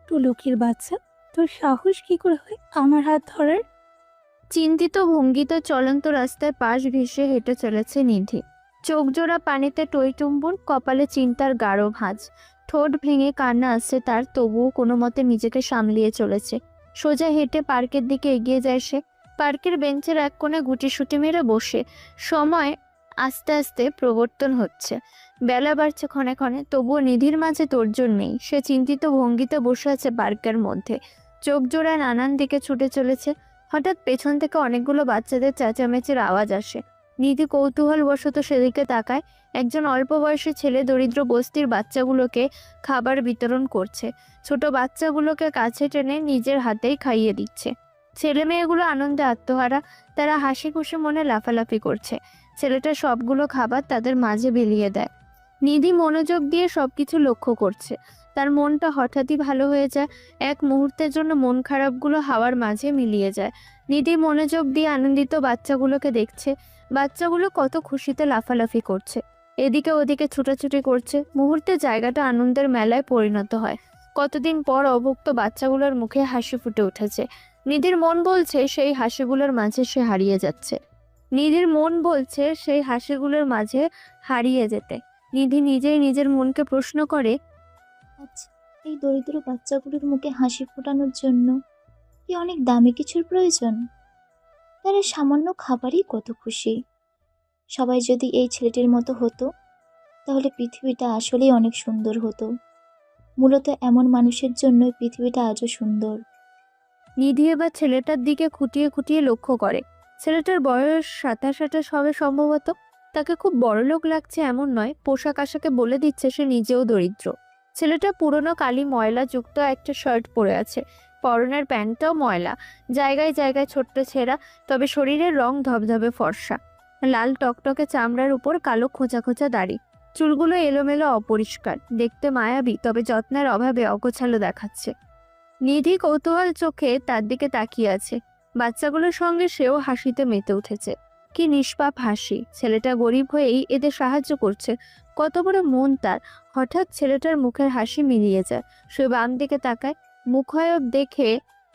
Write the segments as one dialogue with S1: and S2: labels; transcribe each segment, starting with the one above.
S1: তো লোকের বাচ্চা, তোর সাহস কি করে হয় আমার হাত ধরার?
S2: চিন্তিত ভঙ্গিতে চলন্ত রাস্তায় পাশ ঘেঁষে হেঁটে চলেছে নিধি। চোখ জোড়া পানিতে টইটুম্বুর, কপালে চিন্তার গাঢ় ভাঁজ। ঠোঁট ভেঙে কান্না আসছে তার, তবুও কোনো মতে নিজেকে সামলিয়ে চলেছে। সোজা হেঁটে পার্কের দিকে এগিয়ে যায় সে। পার্কের বেঞ্চের এক কোণে গুটিসুটি মেরে বসে। সময় আস্তে আস্তে প্রবর্তন হচ্ছে, বেলা বাড়ছে ক্ষণে ক্ষণে, তবুও নিধির মাঝে তোড়জোড় নেই। সে চিন্তিত ভঙ্গিতে বসে আছে পার্কের মধ্যে, চোখ জোড়া নানান দিকে ছুটে চলেছে। হঠাৎ পেছন থেকে অনেকগুলো বাচ্চাদের চেঁচামেচির আওয়াজ আসে। নিধি কৌতূহলবশত সেদিকে তাকায়। একজন অল্প বয়সী ছেলে দরিদ্র বস্তির বাচ্চাগুলোকে খাবার বিতরণ করছে। ছোট বাচ্চাগুলোকে কাছে টেনে নিজের হাতেই খাইয়ে দিচ্ছে। ছেলে মেয়েগুলো আনন্দে আত্মহারা, তারা হাসি খুশি মনে লাফালাফি করছে। ছেলেটা সবগুলো খাবার তাদের মাঝে বিলিয়ে দেয়। নিধি মনোযোগ দিয়ে সবকিছু লক্ষ্য করছে। তার মনটা হঠাৎই ভালো হয়ে যায়। এক মুহূর্তের জন্য মন খারাপগুলো হাওয়ার মাঝে মিলিয়ে যায়। নিধি মনোযোগ দিয়ে আনন্দিত বাচ্চাগুলোকে দেখছে। বাচ্চাগুলো কত খুশিতে লাফালাফি করছে, এদিকে ওদিকে ছুটাছুটি করছে। মুহূর্তে জায়গাটা আনন্দের মেলায় পরিণত হয়। কতদিন পর অভুক্ত বাচ্চাগুলোর মুখে হাসি ফুটে উঠেছে। নিধির মন বলছে সেই হাসিগুলোর মাঝে সে হারিয়ে যাচ্ছে। নিধির মন বলছে সেই হাসিগুলোর মাঝে হারিয়ে যেতে। নিধি নিজেই নিজের মনকে প্রশ্ন করে,
S3: আচ্ছা, এই দরিদ্র বাচ্চাগুলোর মুখে হাসি ফোটানোর জন্য কি অনেক দামি কিছুর প্রয়োজন? তারা সামান্য খাবারই কত খুশি। সবাই যদি এই ছেলেটির মতো হতো, তাহলে পৃথিবীটা আসলেই অনেক সুন্দর হতো। মূলত এমন মানুষের জন্যই পৃথিবীটা আজও সুন্দর।
S2: নিধি এবার ছেলেটার দিকে খুঁটিয়ে খুঁটিয়ে লক্ষ্য করে। ছেলেটার বয়স 27-28 হবে সম্ভবত। তাকে খুব বড়লোক লাগছে এমন নয়, পোশাক আশাকে বলে দিচ্ছে সে নিজেও দরিদ্র। ছেলেটা পুরনো কালি ময়লা যুক্ত একটা শার্ট পরে আছে, পরনের প্যান্টটাও ময়লা, জায়গায় জায়গায় ছোট্ট ছেঁড়া, তবে শরীরের রং ধবধবে ফর্সা। লাল টকটকে চামড়ার উপর কালো খোঁচা খোঁচা দাড়ি, চুলগুলো এলোমেলো অপরিষ্কার, দেখতে মায়াবী, তবে যত্নের অভাবে অগোছালো দেখাচ্ছে। নিধি কৌতূহল চোখে তার দিকে তাকিয়ে আছে। বাচ্চাগুলোর সঙ্গে সেও হাসিতে মেতে উঠেছে। কি নিষ্পাপ হাসি! ছেলেটা গরিব হয়েই এদের সাহায্য করছে, কত বড় মন তার! হঠাৎ ছেলেটার মুখের হাসি মিলিয়ে যায়। সে বাম দিকে তাকায়, মুখায়ব দেখে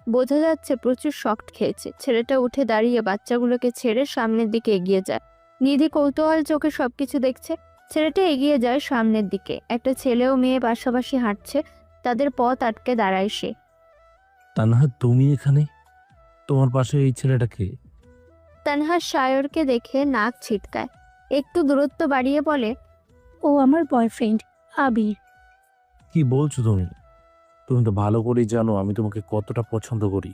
S2: বোঝা যাচ্ছে প্রচুর শক্ট খেয়েছে। ছেলেটা উঠে দাঁড়িয়ে বাচ্চাগুলোকে ছেড়ে সামনের দিকে এগিয়ে যায়। নিধি কৌতূহল চোখে সবকিছু দেখছে। ছেলেটা এগিয়ে যায় সামনের দিকে। একটা ছেলে ও মেয়ে পাশাপাশি হাঁটছে, তাদের পথ আটকে দাঁড়ায় সে।
S4: তানহা, তুমি এখানে? তোমার পাশে এই ছেলেটাকে?
S2: তানহা সায়রকে দেখে নাক ছিটকায়, একটু দূরত্ব বাড়িয়ে বলে,
S1: ও আমার বয়ফ্রেন্ড আবির।
S4: কি বলছো তুমি? তুমি তো ভালো করেই জানো আমি তোমাকে কতটা পছন্দ করি।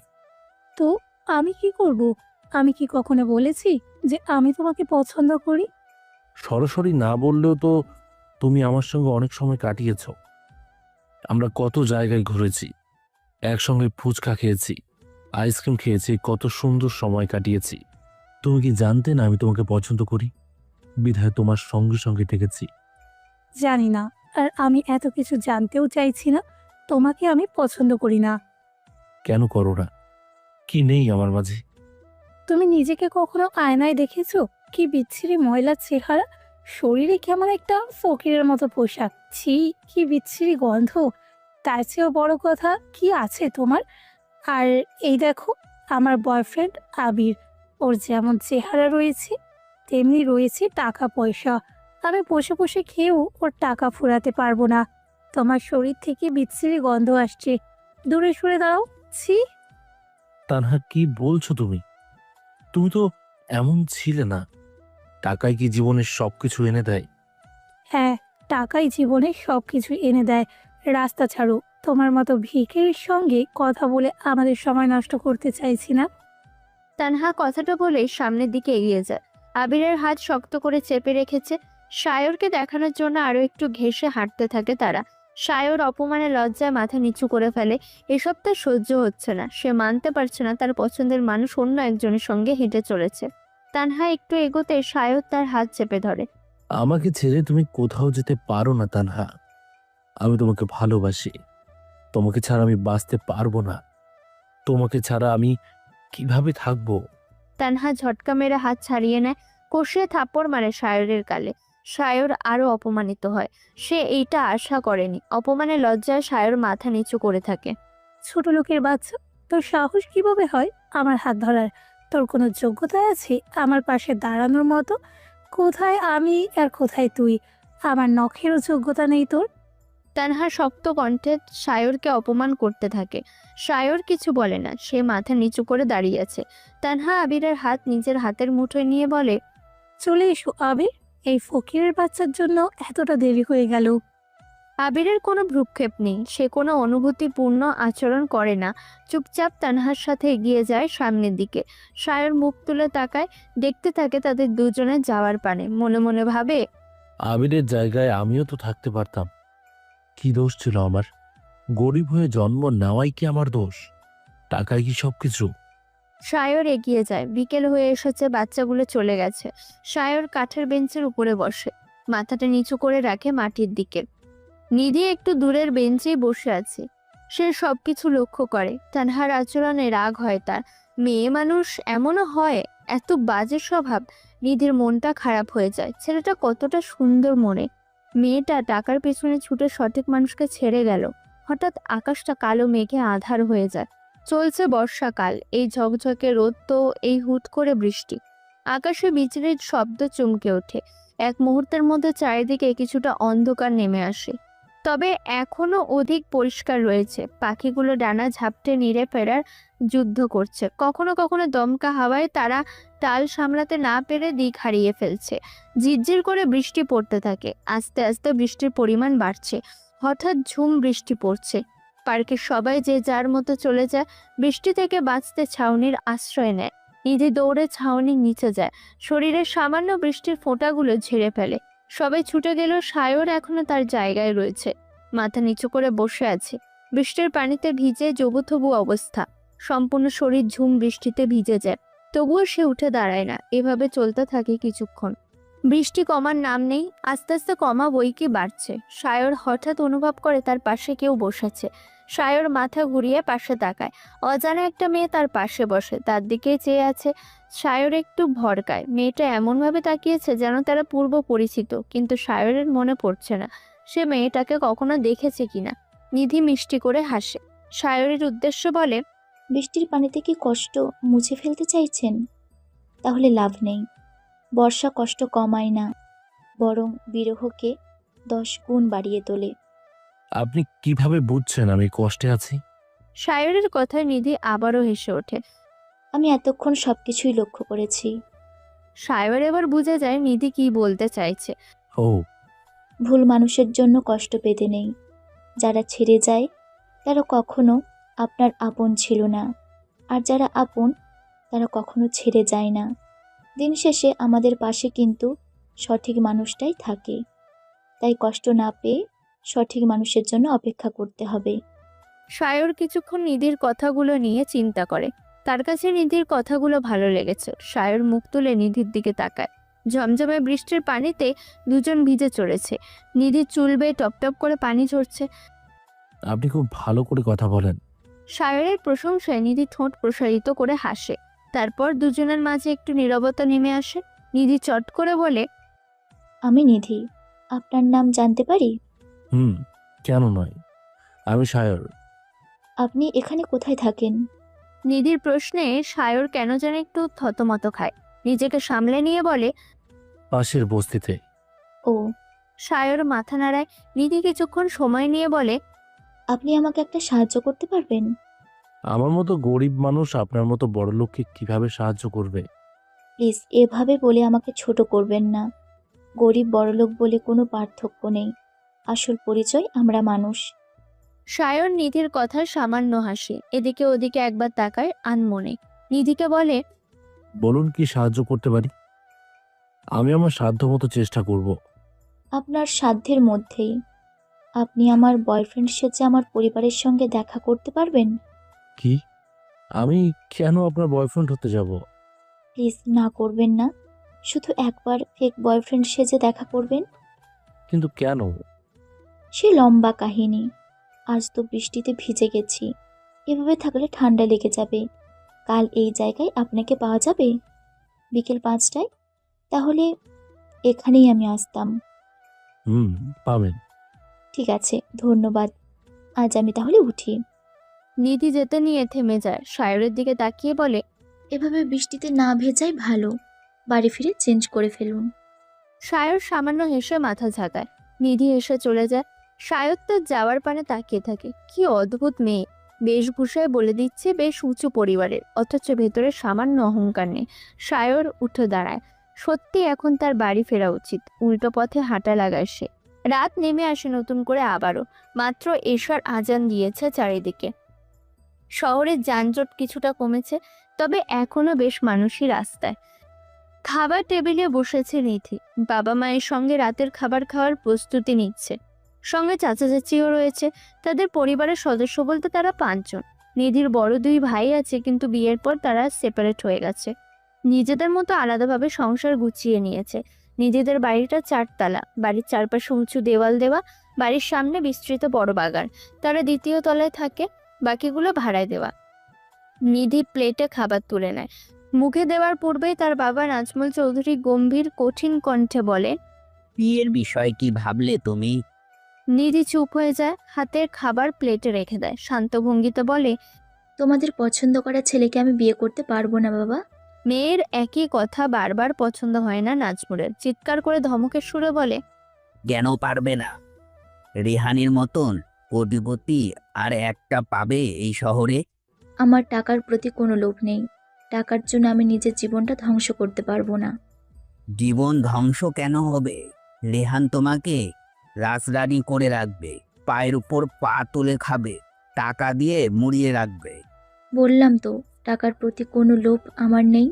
S1: তো আমি কি করব? আমি কি কখনো বলেছি যে আমি তোমাকে পছন্দ করি?
S4: সরাসরি না বললেও তো তুমি আমার সঙ্গে অনেক সময় কাটিয়েছ। আমরা কত জায়গায় ঘুরেছি, একসঙ্গে ফুচকা খেয়েছি, আইসক্রিম খেয়েছি, কত সুন্দর সময় কাটিয়েছি। তুমি কি জানতে না আমি তোমাকে পছন্দ করি? বিধায় তোমার সঙ্গে সঙ্গে থেকেছি।
S1: জানি না, আর আমি এত কিছু জানতেও চাইছি না। তোমাকে আমি পছন্দ করি না।
S4: কেন করো না? কি নেই আমার মাঝে?
S1: তুমি নিজেকে কখনো আয়নায় দেখেছো? কি বিচ্ছিরি ময়লা চেহারা, শরীরে কেমন একটা ফকিরের মতো পোশাক, ছি কি বিচ্ছিরি গন্ধ। তার চেয়েও বড় কথা কি আছে তোমার? আর এই দেখো, আমার বয়ফ্রেন্ড আবির, ওর যেমন চেহারা রয়েছে তেমনি রয়েছে টাকা পয়সা। আমি বসে বসে খেয়েও ওর টাকা ফুরাতে পারবো না। তোমার শরীর থেকে বিচ্ছিরি গন্ধ আসছে, দূরে সরে দাঁড়াও। ছি।
S4: তানহা, কি বলছো তুমি? তুমি তো এমন ছিলে না। টাকায় কি জীবনের সবকিছু এনে দেয়?
S1: হ্যাঁ, টাকাই জীবনে সব কিছু এনে দেয়। রাস্তা ছাড়ো, তোমার মতো ভিখিরির সঙ্গে কথা বলে আমাদের সময় নষ্ট করতে চাইছি না।
S2: তানহা কথাটা বলে সামনের দিকে এগিয়ে যায়। আবিরের হাত শক্ত করে চেপে রেখেছে। সায়রকে দেখানোর জন্য আরো একটু ঘেঁষে হাঁটতে থাকে তারা। সায়র অপমানে লজ্জায় মাথা নিচু করে ফেলে। এসব তার সহ্য হচ্ছে না। সে মানতে পারছে না তার পছন্দের মানুষ অন্য একজনের সঙ্গে হেঁটে চলেছে। তানহা একটু এগোতে সায়র তার হাত চেপে ধরে।
S4: আমাকে ছেড়ে তুমি কোথাও যেতে পারো না তানহা। আমি তোমাকে ভালোবাসি। তোমাকে ছাড়া আমি বাঁচতে পারবো না। তোমাকে ছাড়া আমি কিভাবে থাকবো?
S2: তানহা ঝটকা মেরে হাত ছাড়িয়ে নেয়। কষিয়ে থাপ্পড় মারে সায়রের গালে। সায়র আরো অপমানিত হয়। সে এইটা আশা করেনি। অপমানে লজ্জায় সায়র মাথা নিচু করে থাকে।
S1: ছোট লোকের বাচ্চা, তোর সাহস কিভাবে হয় আমার হাত ধরার? তোর কোনো যোগ্যতা আছে আমার পাশে দাঁড়ানোর মতো? কোথায় আমি আর কোথায় তুই? আমার নখেরও যোগ্যতা নেই তোর।
S2: তানহা শক্ত কণ্ঠে সায়রকে অপমান করতে থাকে। সায়র কিছু বলে না, সে মাথা নিচু করে দাঁড়িয়ে আছে। তানহা আবিরের হাত নিজের হাতের মুঠোয় নিয়ে বলে,
S1: চলে এসো আবির, এই ফকিরের বাচ্চার জন্য এতটা দেরি হয়ে গেল।
S2: আবিরের কোনো ভ্রুক্ষেপ নেই, সে কোনো অনুভূতিপূর্ণ আচরণ করে না। চুপচাপ তানহার সাথে এগিয়ে যায় সামনের দিকে। সায়র মুখ তুলে তাকায়, দেখতে থাকে তাদের দুজনের যাওয়ার পানে। মনে মনে ভাবে,
S4: আবিরের জায়গায় আমিও তো থাকতে পারতাম। কি দোষ ছিল আমার? গরিব হয়ে জন্ম নেওয়াই কি আমার দোষ? টাকায় কি সবকিছু?
S2: সায়র এগিয়ে যায়। বিকেল হয়ে এসেছে, বাচ্চাগুলো চলে গেছে। সায়র কাঠের বেঞ্চের উপরে বসে, মাথাটা নিচু করে রাখে মাটির দিকে। নিধি একটু দূরের বেঞ্চেই বসে আছে। সে সবকিছু লক্ষ্য করে। তানহার আচরণে রাগ হয় তার। মেয়ে মানুষ এমনও হয়? এত বাজে স্বভাব। নিধির মনটা খারাপ হয়ে যায়। ছেলেটা কতটা সুন্দর মনে। মেয়েটা টাকার পেছনে ছুটে সঠিক মানুষকে ছেড়ে গেল। হঠাৎ আকাশটা কালো মেঘে আঁধার হয়ে যায়। চলছে বর্ষাকাল, এই ঝকঝকে রোদ তো এই হুট করে বৃষ্টি। আকাশে বিজলির শব্দ চমকে ওঠে। এক মুহূর্তের মধ্যে চারিদিকে কিছুটা অন্ধকার নেমে আসে। তবে এখনো অধিক পরিষ্কার রয়েছে। পাখিগুলো ডানা ঝাপটে নিড়ে ফেরার যুদ্ধ করছে। কখনো কখনো দমকা হাওয়ায় তারা তাল সামলাতে না পেরে দিক হারিয়ে ফেলছে। ঝিরঝির করে বৃষ্টি পড়তে থাকে। আস্তে আস্তে বৃষ্টির পরিমাণ বাড়ছে। হঠাৎ ঝুম বৃষ্টি পড়ছে। পার্কের সবাই যে যার মতো চলে যায়। বৃষ্টি থেকে বাঁচতে ছাউনির আশ্রয় নেয়। নিধি দৌড়ে ছাউনির নিচে যায়। শরীরের সামান্য বৃষ্টির ফোঁটাগুলো ঝেড়ে ফেলে। সবাই ছুটে গেল, সায়র এখনো তার জায়গায় রয়েছে, মাথা নিচু করে বসে আছে। বৃষ্টির পানিতে ভিজে জবুথবু অবস্থা। সম্পূর্ণ শরীর ঝুম বৃষ্টিতে ভিজে যায়। তবুও সে উঠে দাঁড়ায় না। এভাবে চলতে থাকে কিছুক্ষণ। বৃষ্টি কমার নাম নেই। আস্তে আস্তে কমা বইকি বাড়ছে। সায়র হঠাৎ অনুভব করে তার পাশে কেউ বসেছে। সায়র মাথা ঘুরিয়ে পাশে তাকায়। অজানা একটা মেয়ে তার পাশে বসে, তার দিকে চেয়ে আছে। সায়র একটু ভড়কায়। মেয়েটা এমনভাবে তাকিয়েছে যেন তারা পূর্ব পরিচিত, কিন্তু সায়রের মনে পড়ছে না সে মেয়েটাকে কখনো দেখেছে কিনা। নিধি মিষ্টি করে হাসে। সায়রের উদ্দেশ্য বলে,
S3: বৃষ্টির পানিতে কি কষ্ট মুছে ফেলতে চাইছেন? তাহলে লাভ নেই। বর্ষা কষ্ট কমায় না, বরং বিরহকে 10 গুণ বাড়িয়ে তোলে।
S4: আপনি কিভাবে বুঝছেন আমি কষ্টে আছি?
S2: সায়রের কথায় নিধি আবারও হেসে ওঠে।
S3: আমি এতক্ষণ সবকিছুই লক্ষ্য করেছি।
S2: সায়র এবার বুঝে যায় নিধি কি বলতে চাইছে।
S4: ও,
S3: ভুল মানুষের জন্য কষ্ট পেতে নেই। যারা ছেড়ে যায় তারা কখনো আপনার আপন ছিল না, আর যারা আপন তারা কখনো ছেড়ে যায় না। দিন শেষে আমাদের পাশে কিন্তু সঠিক মানুষটাই থাকে। তাই কষ্ট না পেয়ে সঠিক মানুষের জন্য অপেক্ষা করতে হবে।
S2: সায়র কিছুক্ষণ নিধির কথাগুলো নিয়ে চিন্তা করে। তার কাছে নিধির কথাগুলো ভালো লেগেছে। সায়র মুখ তুলে নিধির দিকে তাকায়। ঝমঝমে বৃষ্টির পানিতে দুজন ভিজে চড়েছে। নিধির চুল বেয়ে টপ টপ করে পানি ঝরছে।
S4: আপনি খুব ভালো করে কথা বলেন।
S2: সায়রের প্রশংসায় নিধি ঠোঁট প্রসারিত করে হাসে। তারপর দুজনের মাঝে একটু নীরবতা নেমে আসে। নিধি চট করে বলে,
S3: আমি নিধি, আপনার নাম জানতে পারি?
S4: কেন নয়, আমি সায়র।
S3: আপনি এখানে কোথায় থাকেন?
S2: নিধির প্রশ্নে সায়র কেন যেন একটু থতমত খায়। নিজেকে সামলে নিয়ে বলে,
S4: পাশের বস্তিতে।
S3: ও,
S2: সায়র মাথা নাড়ায়। নিধি কিছুক্ষণ সময় নিয়ে বলে,
S3: আপনি আমাকে একটা সাহায্য করতে পারবেন?
S4: আমার মতো গরিব মানুষ আপনার মতো বড়লোককে কিভাবে সাহায্য করবে?
S3: প্লিজ এভাবে বলে আমাকে ছোট করবেন না। গরিব বড়লোক বলে কোনো পার্থক্য নেই। আসল পরিচয় আমরা মানুষ।
S2: সায়র নিধির কথার সামান্য হাসি। এদিকে ওদিকে একবার তাকায় আনমনে। নিধিকে বলে,
S4: বলুন কি সাহায্য করতে পারি? আমি আমার সাধ্য মতো চেষ্টা করব।
S3: আপনার সাধ্যের মধ্যেই। আপনি আমার বয়ফ্রেন্ড সেজে আমার পরিবারের সঙ্গে দেখা করতে পারবেন?
S4: কি? আমি কেন আপনার বয়ফ্রেন্ড হতে যাব?
S3: প্লিজ না করবেন না। শুধু একবার ফেক বয়ফ্রেন্ড সেজে দেখা করবেন।
S4: কিন্তু কেন?
S3: সে লম্বা কাহিনী। আজ তো বৃষ্টিতে ভিজে গেছি। এভাবে থাকলে ঠান্ডা লেগে যাবে। কাল এই জায়গায় আপনাকে পাওয়া যাবে বিকেল 5টায়। তাহলে এখানেই আমি আসতাম।
S4: পাবেন।
S3: ঠিক আছে, ধন্যবাদ। আজ আমি তাহলে উঠি।
S2: নিধি যেতে নিয়ে থেমে যায়, সায়রের দিকে তাকিয়ে বলে,
S3: এভাবে বৃষ্টিতে না ভেজাই ভালো। বাড়ি ফিরে চেঞ্জ করে ফেলুন।
S2: সায়র সামান্য হেসে মাথা ঝাঁকায়। নিধি এসে চলে যায়। সায়র তার যাওয়ার পানে তাকিয়ে থাকে। কি অদ্ভুত মেয়ে, বেশভূষায় বলে দিচ্ছে বেশ উঁচু পরিবারের, অথচ ভেতরে সামান্য অহংকার নেই। সায়র উঠে দাঁড়ায়। সত্যি এখন তার বাড়ি ফেরা উচিত। উল্টো পথে হাঁটা লাগায় সে। রাত নেমে আসে নতুন করে আবারও। মাত্র এশার আজান দিয়েছে চারিদিকে। শহরের যানজট কিছুটা কমেছে, তবে এখনো বেশ মানুষই রাস্তায়। খাবার টেবিলে বসেছে নিধি। বাবা মায়ের সঙ্গে রাতের খাবার খাওয়ার প্রস্তুতি নিচ্ছে। সঙ্গে চাচা চাচিও রয়েছে। তাদের পরিবারের সদস্য বলতে তারা 5 জন। নিধির বড় 2 ভাই আছে, কিন্তু বিয়ের পর তারা সেপারেট হয়ে গেছে। নিজেদের মতো আলাদাভাবে সংসার গুছিয়ে নিয়েছে। নিজেদের বাড়িটা 4 তলা। বাড়ির চারপাশে উঁচু দেওয়াল দেওয়া। বাড়ির সামনে বিস্তৃত বড় বাগান। তারা 2য় তলায় থাকে, বাকিগুলো ভাড়ায় দেওয়া। নিধি প্লেটে খাবার তুলে নেয়। মুখে দেওয়ার পূর্বেই তার বাবা নাজমুল চৌধুরী গম্ভীর কঠিন কণ্ঠে বলে,
S5: বিয়ের বিষয় কি ভাবলে তুমি?
S2: নিধি চুপ হয়ে যায়, হাতের খাবার প্লেটে রেখে দেয়। শান্ত ভঙ্গিতে বলে,
S3: তোমাদের পছন্দ করা ছেলেকে আমি বিয়ে করতে পারবো না বাবা।
S2: মেয়ের একই কথা বারবার পছন্দ হয় না নাজমুলের। চিৎকার করে ধমকের সুরে বলে,
S5: কেন পারবে না? রেহানের মতন কোটিপতি আর একটা পাবে এই শহরে?
S3: আমার টাকার প্রতি কোনো লোভ নেই। টাকার জন্য আমি নিজের জীবনটা ধ্বংস করতে পারবো না।
S5: জীবন ধ্বংস কেন হবে? রেহান তোমাকে রাজরানী করে রাখবে, পায়ের উপর পা তুলে খাবে, টাকা দিয়ে মুড়িয়ে রাখবে।
S3: বললাম তো, টাকার প্রতি কোনো লোভ আমার নেই।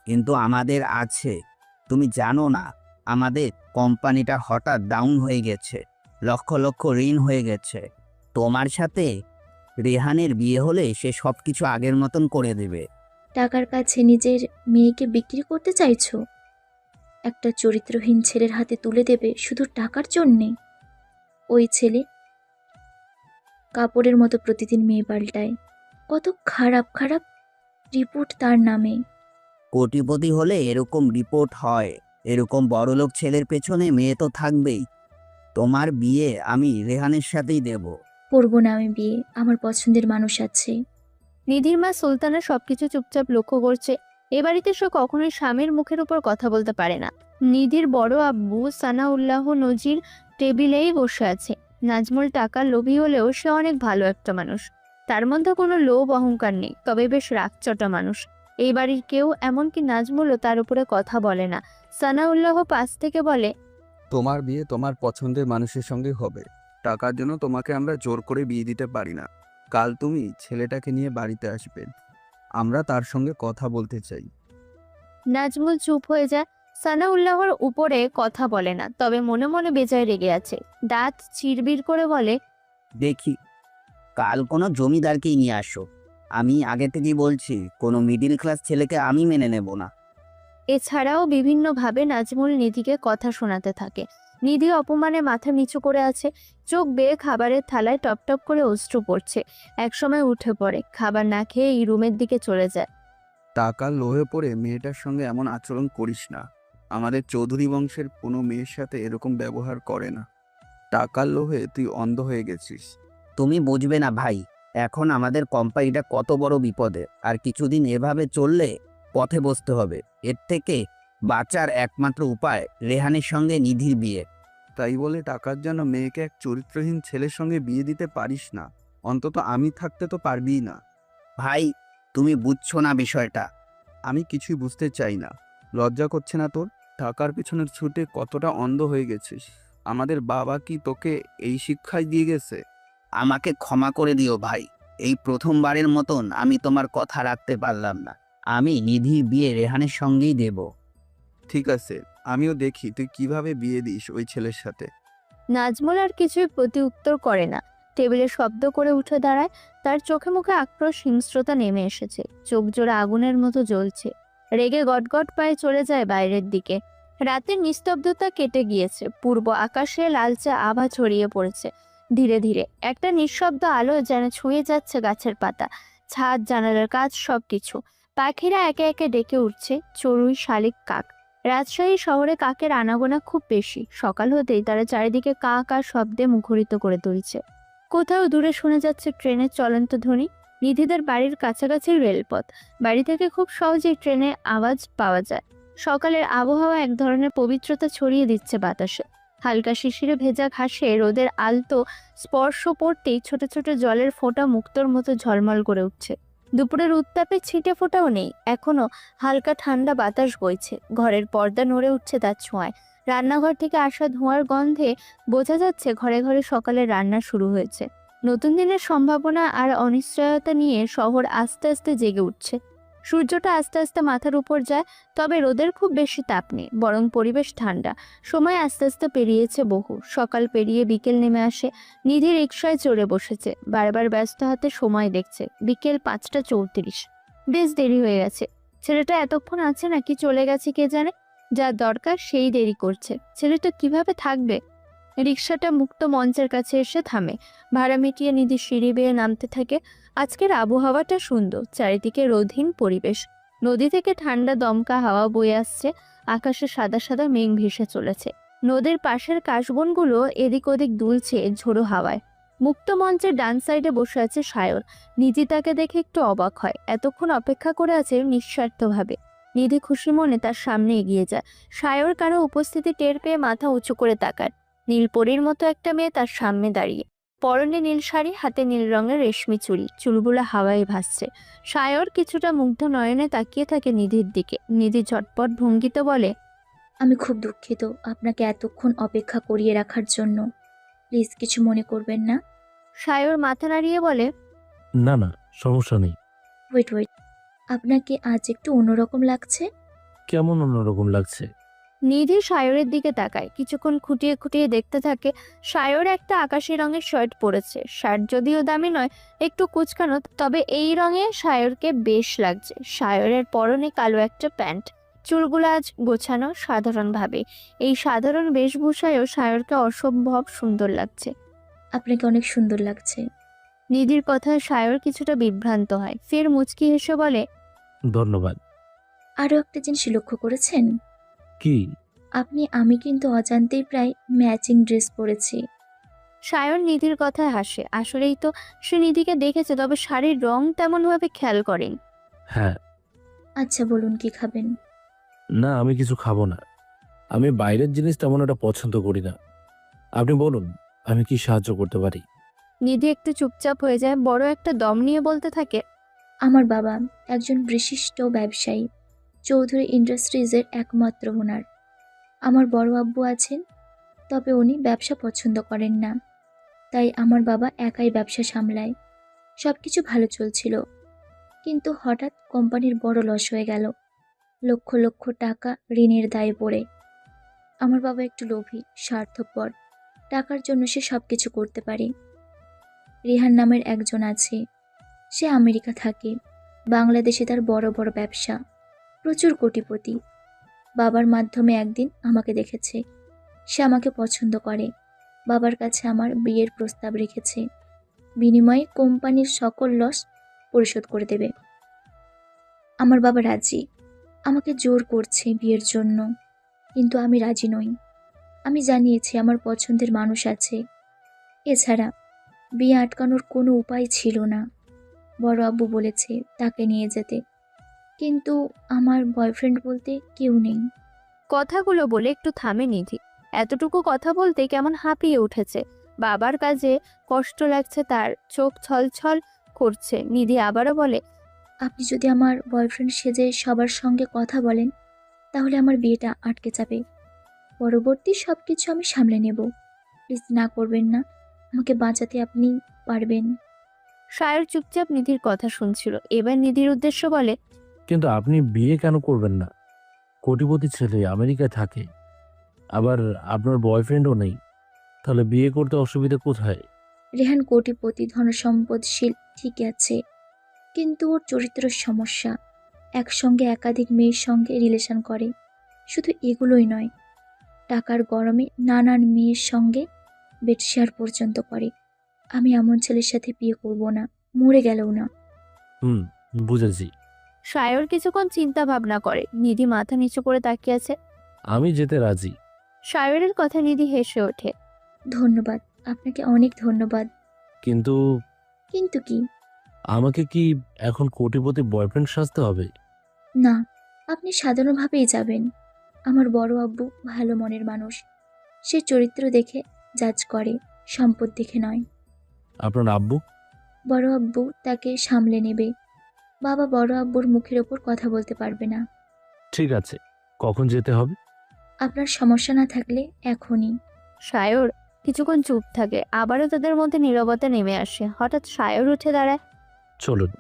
S5: কিন্তু আমাদের আছে। তুমি জানো না, আমাদের কোম্পানিটা হঠাৎ ডাউন হয়ে গেছে, লক্ষ লক্ষ ঋণ হয়ে গেছে। তোমার সাথে রেহানের বিয়ে হলে সে সব কিছু আগের মতন করে দেবে।
S3: টাকার কাছে নিজের মেয়েকে বিক্রি করতে চাইছো? একটা চরিত্রহীন ছেলের হাতে তুলে দেবে শুধু টাকার জন্যে? ওই ছেলে কাপড়ের মতো প্রতিদিন মেয়ে পাল্টায়। কত খারাপ খারাপ রিপোর্ট তার নামে।
S5: কোটিপতি হলে এরকম রিপোর্ট হয়। এরকম বড়লোক ছেলের পেছনে মেয়ে তো থাকবেই। তোমার বিয়ে আমি রেহানের সাথেই দেব।
S3: করবো না আমি বিয়ে, আমার পছন্দের মানুষ আছে।
S2: নিধির মা সুলতানা সবকিছু চুপচাপ লক্ষ্য করছে। এ বাড়িতে সে কখনোই স্বামীর মুখের উপর কথা বলতে পারে না। নিধির বড় আব্বু সানাউল্লাহ নজির টেবিলেই বসে আছে। নাজমুল টাকার লোভী হলেও সে অনেক ভালো একটা মানুষ। তার মধ্যে কোনো লোভ অহংকার নেই, তবে বেশ রাগচটা মানুষ। এই বাড়ির কেউ, এমনকি নাজমুলও তার উপরে কথা বলে না। সানাউল্লাহ পাশ থেকে বলে,
S6: তোমার বিয়ে তোমার পছন্দের মানুষের সঙ্গে হবে। টাকার জন্য তোমাকে আমরা জোর করে বিয়ে দিতে পারি না। কাল তুমি ছেলেটাকে নিয়ে বাড়িতে আসবে, আমরা তার সঙ্গে কথা বলতে চাই।
S2: নাজমুল চুপ হয়ে যায়। সানাউল্লাহর উপরে কথা বলে না, তবে মনে মনে বেজায় রেগে আছে। দাঁত চিরবির করে বলে,
S5: দেখি কাল কোনো জমিদারকেই নিয়ে আসো। আমি আগে থেকেই বলছি, কোনো মিডিল ক্লাস ছেলেকে আমি মেনে নেব না।
S2: এছাড়াও বিভিন্নভাবে নাজমুল নিধিকে কথা শোনাতে থাকে। নিধি অপমানে মাথা নিচু করে আছে। চোখ বেয়ে খাবারের থালায় টপ টপ করে অশ্রু পড়ছে। একসময় উঠে পড়ে, খাবার না খেয়ে এই রুমের দিকে চলে যায়।
S6: টাকার লোভে পড়ে মেয়েটার সঙ্গে এমন আচরণ করিস না। আমাদের চৌধুরী বংশের কোনো মেয়ের সাথে এরকম ব্যবহার করে না। টাকার লোভে তুই অন্ধ হয়ে গেছিস।
S5: তুমি বুঝবে না ভাই, এখন আমাদের কোম্পানিটা কত বড় বিপদে। আর কিছুদিন এভাবে চললে পথে বসতে হবে। এর থেকে বাঁচার একমাত্র উপায় রেহানের সঙ্গে নিধির বিয়ে।
S6: তাই বলে টাকার জন্য মেয়েকে এক চরিত্রহীন ছেলের সঙ্গে বিয়ে দিতে পারিস না। অন্তত আমি থাকতে তো পারবিই না।
S5: ভাই, তুমি বুঝছো না বিষয়টা।
S6: আমি কিছুই বুঝতে চাই না। লজ্জা করছে না তোর? টাকার পিছনের ছুটে কতটা অন্ধ হয়ে গেছিস। আমাদের বাবা কি তোকে এই শিক্ষাই দিয়ে গেছে?
S5: আমাকে ক্ষমা করে দিও ভাই। এই প্রথমবারের মতন আমি তোমার কথা রাখতে পারলাম না। আমি নিধির বিয়ে রেহানের সঙ্গেই দেব।
S6: ঠিক আছে, আমিও দেখি তুই কিভাবে বিয়ে দিস ওই ছেলের সাথে।
S2: নাজমুল আর কিছুই প্রতি উত্তর করে না। টেবিলে শব্দ করে উঠে দাঁড়ায়। তার চোখে মুখে আক্রোশ হিংস্রতা নেমে এসেছে। চোখ জোড়া আগুনের মতো জ্বলছে। রেগে গটগট পায়ে চলে যায় বাইরের দিকে। রাতের নিস্তব্ধতা কেটে গিয়েছে। পূর্ব আকাশে লালচে আভা ছড়িয়ে পড়েছে। ধীরে ধীরে একটা নিঃশব্দ আলো যেন ছুঁয়ে যাচ্ছে গাছের পাতা, ছাদ, জানালার কাজ, সবকিছু। পাখিরা একে একে ডেকে উঠছে। চড়ুই, শালিক, কাক। রাজশাহী শহরে কাকের আনাগোনা খুব বেশি। সকাল হতেই তারা চারিদিকে কা কা শব্দে মুখরিত করে তুলছে। কোথাও দূরে শোনা যাচ্ছে ট্রেনের চলন্ত ধ্বনি। নিধিদের বাড়ির কাছাকাছি রেলপথ, বাড়ি থেকে খুব সহজেই ট্রেনের আওয়াজ পাওয়া যায়। সকালের আবহাওয়া এক ধরনের পবিত্রতা ছড়িয়ে দিচ্ছে বাতাসে। হালকা শিশিরে ভেজা ঘাসে রোদের আলতো স্পর্শ পড়তেই ছোট ছোট জলের ফোঁটা মুক্তোর মতো ঝলমল করে উঠছে। দুপুরের উত্তাপে ছিটে ফোঁটাও নেই, এখনো হালকা ঠান্ডা বাতাস বইছে। ঘরের পর্দা নড়ে উঠছে তার ছোঁয়ায়। রান্নাঘর থেকে আসা ধোঁয়ার গন্ধে বোঝা যাচ্ছে ঘরে ঘরে সকালে রান্না শুরু হয়েছে। নতুন দিনের সম্ভাবনা আর অনিশ্চয়তা নিয়ে শহর আস্তে আস্তে জেগে উঠছে। সূর্যটা আস্তে আস্তে মাথার উপর যায়, তবে রোদের খুব বেশি তাপ নেই, বরং পরিবেশ ঠান্ডা। সময় আস্তে আস্তে পেরিয়েছে বহু। সকাল পেরিয়ে বিকেল নেমে আসে। নিধি রিকশায় চড়ে বসেছে, বারবার ব্যস্ত হাতে সময় দেখছে। বিকেল 5:34। বেশ দেরি হয়ে গেছে। ছেলেটা এতক্ষণ আছে নাকি চলে গেছে কে জানে। যা দরকার সেই দেরি করছে। ছেলেটা কিভাবে থাকবে? রিকশাটা মুক্ত মঞ্চের কাছে এসে থামে। ভাড়া মিটিয়ে নিধি সিঁড়ি বেয়ে নামতে থাকে। আজকের আবহাওয়াটা সুন্দর, চারিদিকে রোদহীন পরিবেশ। নদী থেকে ঠান্ডা দমকা হাওয়া বয়ে আসছে। আকাশে সাদা সাদা মেঘ ভেসে চলেছে। নদীর পাশের কাশবনগুলো এদিক ওদিক দুলছে ঝোড়ো হাওয়ায়। মুক্ত মঞ্চের ডান সাইডে বসে আছে সায়র। নিধি তাকে দেখে একটু অবাক হয়। এতক্ষণ অপেক্ষা করে আছে নিঃস্বার্থভাবে। নিধি খুশি মনে তার সামনে এগিয়ে যায়। সায়র কারো উপস্থিতি টের পেয়ে মাথা উঁচু করে তাকায়। নীলপরীর মতো একটা মেয়ে তার সামনে দাঁড়িয়ে। পরনে নীল শাড়ি, হাতে নীল রঙের রেশমি চুড়ি, চুলগুলো হাওয়ায় ভাসছে। সায়র কিছুটা মুগ্ধ নয়নে তাকিয়ে থাকে নিধির দিকে। নিধি ঝটপট ভঙ্গিতে বলে,
S3: আমি খুব দুঃখিত আপনাকে এতক্ষণ অপেক্ষা করিয়ে রাখার জন্য। প্লিজ কিছু মনে করবেন না।
S2: সায়র মাথা নাড়িয়ে বলে,
S4: না না, সমস্যা নেই।
S3: ওয়েট ওয়েট, আপনাকে আজ একটু অন্যরকম লাগছে।
S4: কেমন অন্যরকম লাগছে?
S2: নিধি সায়রের দিকে তাকায়। কিছুক্ষণ খুঁটিয়ে খুঁটিয়ে দেখতে থাকে। সায়র একটা আকাশি রঙের শার্ট পরেছে। শার্ট যদিও দামি নয়, একটু কুচকানো, তবে এই রঙে সায়রকে বেশ লাগছে। সায়রের পরনে কালো একটা প্যান্ট, চুলগুলো আজ গোছানো সাধারণভাবে। এই সাধারণ বেশভূষায়ও সায়রকে অসম্ভব সুন্দর লাগছে।
S3: আপনাকে অনেক সুন্দর লাগছে।
S2: নিধির কথায় সায়র কিছুটা বিভ্রান্ত হয়, ফের মুচকি হেসে বলে,
S4: ধন্যবাদ।
S3: আরও একটা জিনিস লক্ষ্য করেছেন?
S4: কি?
S3: আমি কিন্তু অজান্তেই প্রায় ম্যাচিং ড্রেস পরেছি।
S2: সায়র নিধির কথায় হাসে। আসলেই তো সে নিধিকে দেখেছে, তবে শাড়ির রং তেমনভাবে খেয়াল করেন।
S4: হ্যাঁ।
S3: আচ্ছা বলুন কি খাবেন?
S4: না, আমি কিছু খাবো না। আমি বাইরের জিনিস তেমন একটা পছন্দ করি না। আপনি বলুন, আমি কি সাহায্য করতে পারি?
S2: নিধি একটু চুপচাপ হয়ে যায়, বড় একটা দম নিয়ে বলতে থাকে,
S3: আমার বাবা একজন বিশিষ্ট ব্যবসায়ী, চৌধুরী ইন্ডাস্ট্রিজের একমাত্র ওনার। আমার বড় আব্বু আছেন, তবে উনি ব্যবসা পছন্দ করেন না। তাই আমার বাবা একাই ব্যবসা সামলায়। সব কিছু ভালো চলছিল, কিন্তু হঠাৎ কোম্পানির বড় লস হয়ে গেল। লক্ষ লক্ষ টাকা ঋণের দায়ে পড়ে। আমার বাবা একটু লোভী, স্বার্থপর। টাকার জন্য সে সব কিছু করতে পারে। রিহান নামের একজন আছে, সে আমেরিকা থাকে। বাংলাদেশে তার বড় বড় ব্যবসা, প্রচুর কোটিপতি। বাবার মাধ্যমে একদিন আমাকে দেখেছে। সে আমাকে পছন্দ করে। বাবার কাছে আমার বিয়ের প্রস্তাব রেখেছে। বিনিময়ে কোম্পানির সকল লস পরিশোধ করে দেবে। আমার বাবা রাজি। আমাকে জোর করছে বিয়ের জন্য, কিন্তু আমি রাজি নই। আমি জানিয়েছি আমার পছন্দের মানুষ আছে। এছাড়া বিয়ে আটকানোর কোনো উপায় ছিল না। বড় আব্বু বলেছে তাকে নিয়ে যেতে, কিন্তু আমার বয়ফ্রেন্ড বলতে কেউ নেই।
S2: কথাগুলো বলে একটু থামে নিধি। এতটুকু কথা বলতে কেমন হাঁপিয়ে উঠেছে। বাবার কাজে কষ্ট লাগছে তার, চোখ ছলছল করছে। নিধি আবারও বলে,
S3: আপনি যদি আমার বয়ফ্রেন্ড সেজে সবার সঙ্গে কথা বলেন, তাহলে আমার বিয়েটা আটকে যাবে। পরবর্তী সব কিছু আমি সামলে নেব। প্লিজ না করবেন না, আমাকে বাঁচাতে আপনি পারবেন।
S4: সায়র
S2: চুপচাপ নিধির কথা শুনছিল। এবার নিধির উদ্দেশ্য বলে,
S4: কিন্তু আপনি বিয়ে কেন করবেন না? কোটিপতি ছেলে, আমেরিকায় থাকে, আবার আপনার বয়ফ্রেন্ডও নেই, তাহলে বিয়ে করতে অসুবিধা কোথায়?
S3: রেহান কোটিপতি, ধনসম্পদশীল ঠিকই আছে, কিন্তু ওর চরিত্র সমস্যা। একসঙ্গে একাধিক মেয়ের সঙ্গে রিলেশন করে। শুধু এগুলোই নয়, টাকার গরমে নানান মেয়ের সঙ্গে বেড শেয়ার পর্যন্ত করে। আমি এমন ছেলের সাথে বিয়ে করব না, মরে গেলেও না।
S4: বুঝেছি।
S2: সায়র কিছুক্ষণ চিন্তা ভাবনা করে। নিধি মাথা নিচু করে তাকিয়ে আছে।
S4: আমি যেতে রাজি।
S2: সায়রের কথা নিধি হেসে ওঠে।
S3: ধন্যবাদ, আপনাকে অনেক ধন্যবাদ।
S4: কিন্তু
S3: কিন্তু কি?
S4: আমাকে কি এখন কোটিপতি বয়ফ্রেন্ড সাজতে হবে?
S3: না, আপনি সাধারণভাবেই যাবেন। আমার বড় আব্বু ভালো মনের মানুষ। সে চরিত্র দেখে জাজ করে, সম্পদ দেখে নয়।
S4: আপনার আব্বু?
S3: বড় আব্বু তাকে সামলে নেবে। বাবা বড় আব্বুর মুখের ওপর কথা বলতে পারবে না।
S4: ঠিক আছে, কখন যেতে হবে?
S3: আপনার সমস্যা না থাকলে এখনই।
S2: সায়র কিছুক্ষণ চুপ থাকে, আবারও তাদের মধ্যে নীরবতা নেমে আসে। হঠাৎ সায়র উঠে দাঁড়ায়।
S4: চলুন।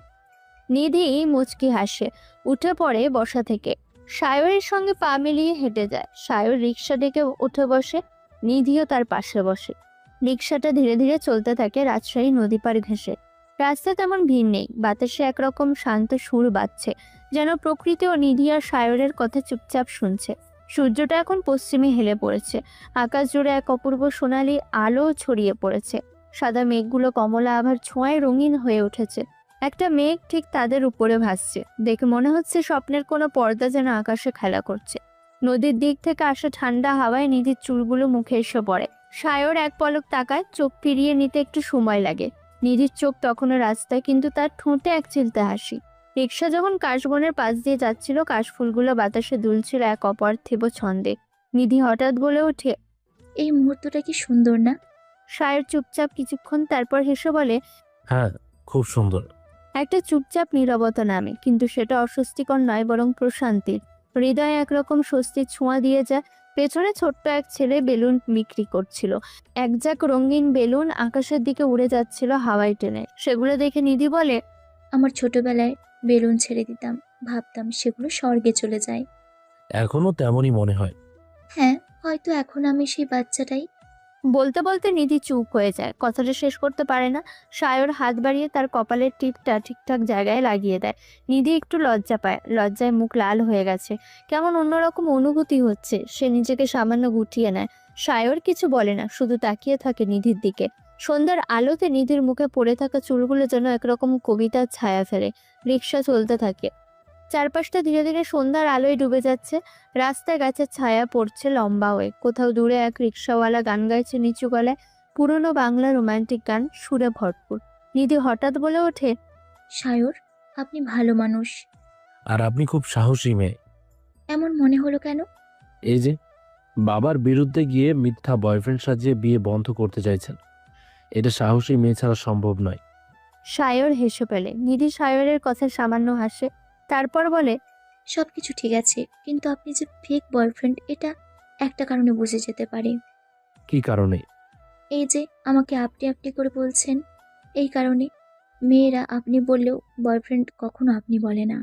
S2: নিধি মুচকি হাসে, উঠে পড়ে বসা থেকে। সায়রের সঙ্গে পা মিলিয়ে হেঁটে যায়। সায়র রিক্সা ডেকে উঠে বসে, নিধিও তার পাশে বসে। রিক্সাটা ধীরে ধীরে চলতে থাকে রাজশাহী নদী পাড় ঘেঁষে। রাস্তায় তেমন ভিড় নেই, বাতাসে একরকম শান্ত সুর বাজছে, যেন প্রকৃতি ও নিধি আর সায়রের কথা চুপচাপ শুনছে। সূর্যটা এখন পশ্চিমে হেলে পড়েছে, আকাশ জুড়ে এক অপূর্ব সোনালি আলো ছড়িয়ে পড়েছে। সাদা মেঘগুলো কমলা আভার ছোঁয়ায় রঙিন হয়ে উঠেছে। একটা মেঘ ঠিক তাদের উপরে ভাসছে, দেখে মনে হচ্ছে স্বপ্নের কোনো পর্দা যেন আকাশে খেলা করছে। নদীর দিক থেকে আসা ঠান্ডা হাওয়ায় নিধির চুলগুলো মুখে এসে পড়ে। সায়র এক পলক তাকায়, চোখ ফিরিয়ে নিতে একটু সময় লাগে। নিধির চোখ তখনও রাস্তায়, কিন্তু তার ঠোঁটে এক চিলতে হাসি। রিক্সা যখন কাশবনের পাশ দিয়ে যাচ্ছিল, কাশফুলগুলো বাতাসে দুলছিল এক অপার্থিব ছন্দে। নিধি হঠাৎ বলে ওঠে,
S3: এই মুহূর্তটা কি সুন্দর না?
S2: সায়র চুপচাপ কিছুক্ষণ, তারপর হেসে বলে,
S4: হ্যাঁ, খুব সুন্দর।
S2: একটা চুপচাপ নীরবতা নামে, কিন্তু সেটা অস্বস্তিকর নয়, বরং প্রশান্তির। হৃদয়ে একরকম স্বস্তির ছোঁয়া দিয়ে যায়। পেছনে ছোট্ট এক ছেলে বেলুন বিক্রি করছিল। একঝাঁক রঙিন বেলুন আকাশের দিকে উড়ে যাচ্ছিল হাওয়ায় টেনে। সেগুলো দেখে নিধি বলে,
S3: আমার ছোটবেলায় বেলুন ছেড়ে দিতাম, ভাবতাম সেগুলো স্বর্গে চলে যায়।
S4: এখনো তেমনই মনে হয়।
S3: হ্যাঁ, হয়তো এখন আমি সেই বাচ্চাটাই।
S2: বলতে বলতে নিধি চুপ হয়ে যায়, কথাটা শেষ করতে পারে না। সায়র হাত বাড়িয়ে তার কপালের টিপটা ঠিকঠাক জায়গায় লাগিয়ে দেয়। নিধি একটু লজ্জা পায়, লজ্জায় মুখ লাল হয়ে গেছে, কেমন অন্যরকম অনুভূতি হচ্ছে। সে নিজেকে সামান্য গুটিয়ে নেয়। সায়র কিছু বলে না, শুধু তাকিয়ে থাকে নিধির দিকে। সন্ধ্যার আলোতে নিধির মুখে পড়ে থাকা চুলগুলো যেন একরকম কবিতার ছায়া ফেলে। রিক্সা চলতে থাকে, চারপাশটা ধীরে ধীরে সন্ধ্যার আলোয় ডুবে যাচ্ছে। রাস্তায় গাছের ছায়া পড়ছে লম্বা হয়ে। কোথাও দূরে এক রিক্সাওয়ালা গান গাইছে নিচু গলায়, পুরনো বাংলা রোমান্টিক গান, সুরে ভরপুর। নিধি হঠাৎ বলে ওঠে,
S3: সায়র, আপনি ভালো মানুষ।
S4: আর আপনি খুব সাহসী মেয়ে।
S3: এমন মনে হলো কেন?
S4: এই যে বাবার বিরুদ্ধে গিয়ে মিথ্যা বয়ফ্রেন্ড সাজিয়ে বিয়ে বন্ধ করতে চাইছেন, এটা সাহসী মেয়ে ছাড়া সম্ভব নয়।
S2: সায়র হেসে ফেলে। নিধি সায়রের কথা সামান্য হাসে, তারপর বলে,
S3: সবকিছু ঠিক আছে, কিন্তু আপনি যে ফেক বয়ফ্রেন্ড এটা একটা কারণে বুঝে যেতে পারে।
S4: কি কারণে?
S3: এই যে আমাকে আপনি আপনি করে বলছেন, এই কারণে। মেয়েরা আপনি বললেও বয়ফ্রেন্ড কখনো আপনি বলে না।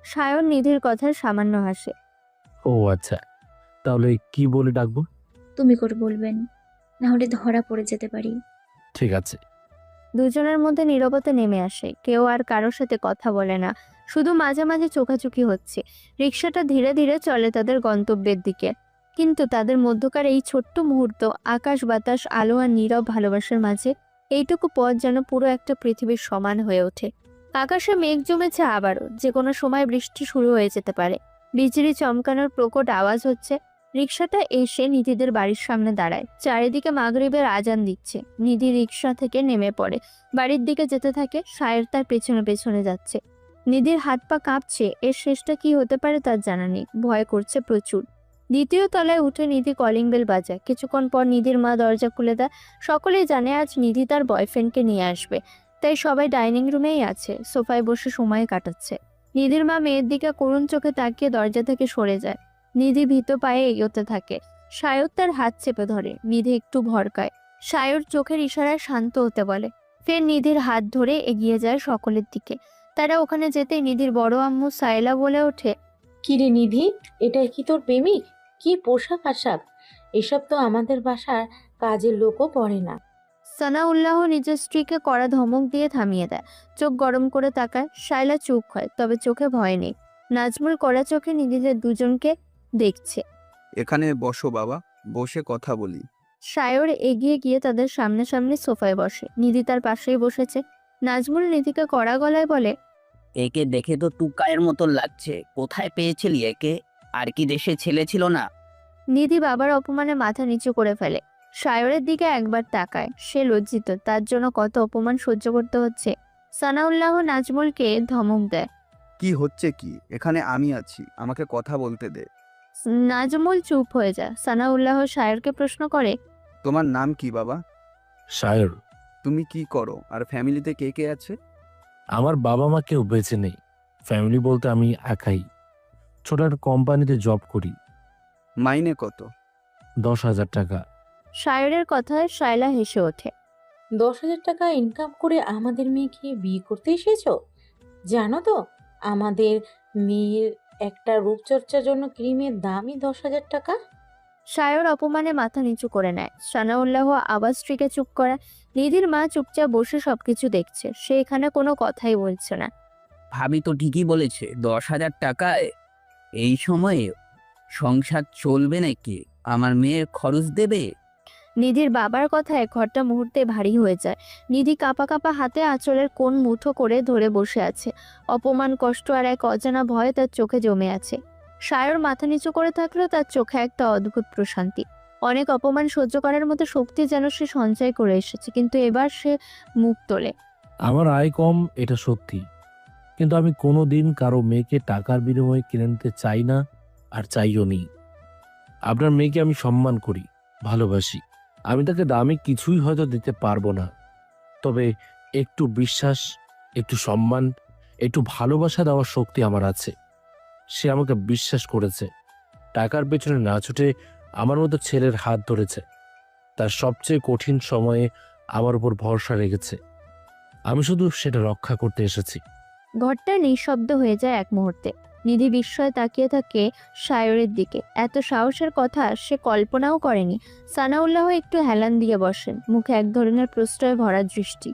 S2: সায়র নিধির কথা সামান্য হাসে।
S4: ও আচ্ছা, তাহলে কি বলে ডাকবো?
S3: তুমি করে বলবেন, না হলে ধরা পড়ে যেতে পারি।
S4: ঠিক আছে।
S2: দুজনের মধ্যে নীরবতা নেমে আসে, কেউ আর কারোর সাথে কথা বলে না, শুধু মাঝে মাঝে চোখাচোখি হচ্ছে। রিক্সাটা ধীরে ধীরে চলে তাদের গন্তব্যের দিকে, কিন্তু তাদের মধ্যকার এই ছোট্ট মুহূর্ত, আকাশ বাতাস আলো আর নীরব ভালোবাসার মাঝে, এইটুকু পথ যেন পুরো একটা পৃথিবীর সমান হয়ে ওঠে। আকাশে মেঘ জমেছে আবারও, যে কোনো সময় বৃষ্টি শুরু হয়ে যেতে পারে। বিজলি চমকানোর প্রকট আওয়াজ হচ্ছে। রিক্সাটা এসে নিধিদের বাড়ির সামনে দাঁড়ায়। চারিদিকে মাগরিবের আজান দিচ্ছে। নিধি রিক্সা থেকে নেমে পড়ে, বাড়ির দিকে যেতে থাকে। সায়ের তার পেছনে পেছনে যাচ্ছে। নিধির হাত পা কাঁপছে, এর শেষটা কি হতে পারে তার জানা নেই, ভয় করছে প্রচুর। দ্বিতীয় তলায় উঠে নিধি কলিং বেল বাজায়। কিছুক্ষণ পর নিধির মা দরজা খুলে দেয়। সকলেই জানে আজ নিধি তার বয়ফ্রেন্ডকে নিয়ে আসবে, তাই সবাই ডাইনিং রুমেই আছে, সোফায় বসে সময় কাটাচ্ছে। নিধির মা মেয়ের দিকে করুণ চোখে তাকিয়ে দরজা থেকে সরে যায়। নিধি ভীত পায়ে এগোতে থাকে। সায়র তার হাত চেপে ধরে। নিধি একটু ভরকায়। সায়র চোখের ইশারায় শান্ত হতে বলে। ফের নিধির হাত ধরে এগিয়ে যায় সকলের দিকে। তারা ওখানে যেতেই নিধির বড় আম্মু সাইলা বলে ওঠে,
S7: কিরে নিধি, এটা কি তোর প্রেমিক? কি পোশাক আশাক! এসব তো আমাদের বাসার কাজের লোকও পরে না।
S2: সানাউল্লাহ নিজের স্ত্রীকে কড়া ধমক দিয়ে থামিয়ে দেয়। চোখ গরম করে তাকায়। সাইলা চুপ হয়, তবে চোখে ভয় নেই। নাজমুল কড়া চোখে নিধিদের দুজনকে দেখছে।
S6: এখানে বসো বাবা, বসে কথা বলি।
S2: সায়র এগিয়ে গিয়ে তাদের সামনে সামনে সোফায় বসে। নিধি তার পাশেই বসেছে। নাজমুল নিধিকে কড়া গলায় বলে,
S5: একে দেখে তো টুকায়ের মতো লাগছে, কোথায় পেয়েছিলি একে? আর কি দেশে ছেলে ছিল না?
S2: নিধি বাবার অপমানে মাথা নিচু করে ফেলে। সায়রের দিকে একবার তাকায়। সে লজ্জিত, তার জন্য কত অপমান সহ্য করতে হচ্ছে। সানাউল্লাহ নাজমুলকে ধমক দেয়।
S6: কি হচ্ছে কি? এখানে আমি আছি, আমাকে কথা বলতে দে।
S2: নাজমুল চুপ হয়ে যায়। সানাউল্লাহ সায়রকে প্রশ্ন করে,
S6: তোমার নাম কি বাবা?
S4: শায়র,
S6: তুমি কি করো আর ফ্যামিলিতে কে কে আছে?
S4: আমার বাবা মা কেউ বেঁচে নেই। ফ্যামিলি বলতে আমি একাই। ছোট একটা কোম্পানিতে জব করি।
S6: মাইনে কত?
S4: 10,000 টাকা।
S2: সায়রের কথায় শায়লা হেসে ওঠে।
S7: 10,000 টাকা ইনকাম করে আমাদের মেয়েকে বিয়ে করতে এসেছো? জানো তো আমাদের মেয়ের একটা রূপচর্চার জন্য ক্রিমের দামই 10,000 টাকা।
S2: সায়র অপমানে মাথা নিচু করে নেয়। সানাউল্লাহ আবার স্ত্রীকে চুপ করা। নিধির মা চুপচাপ বসে সবকিছু দেখছে। সে এখানে কোনো কথাই বলছে না।
S5: ভাবি তো ঠিকই বলেছে, 10,000 টাকায় এই সময়ে সংসার চলবে নাকি? আমার মেয়ের খরচ দেবে?
S2: নিধির বাবার কথায় ঘরটা মুহূর্তে ভারী হয়ে যায়। নিধি কাঁপা কাঁপা হাতে আঁচলের কোণ মুঠো করে ধরে বসে আছে। অপমান, কষ্ট আর এক অজানা ভয় তার চোখে জমে আছে। সায়র মাথা নিচু করে থাকলেও তার চোখে একটা অদ্ভুত প্রশান্তি। অনেক অপমান সহ্য করার মতো শক্তি যেন সে সঞ্চয় করে এসেছে, কিন্তু এবার সে মুখ তোলে।
S4: আমার আয় কম, এটা সত্যি। কিন্তু আমি কোনোদিন কারো মেয়েকে টাকার বিনিময়ে কিনে নিতে চাই না, আর চাইও নি। আপনার মেয়েকে আমি সম্মান করি, ভালোবাসি। আমি তাকে দামি কিছুই হয়তো দিতে পারবো না, তবে একটু বিশ্বাস, একটু সম্মান, একটু ভালোবাসা দেওয়ার শক্তি আমার আছে। সে আমাকে বিশ্বাস করেছে, টাকার পেছনে না ছুটে আমার মতো ছেলের হাত ধরেছে। তার সবচেয়ে কঠিন সময়ে আমার উপর ভরসা রেখেছে। আমি শুধু সেটা রক্ষা করতে এসেছি।
S2: ঘরটা নিঃশব্দ হয়ে যায় এক মুহূর্তে। নিধি বিস্ময়ে তাকিয়ে থাকে সায়রের দিকে। এত সাহসের কথা সে কল্পনাও করেনি। সানাউল্লাহ একটু হেলান দিয়ে বসেন, মুখে এক ধরনের প্রশ্রয় ভরা দৃষ্টি।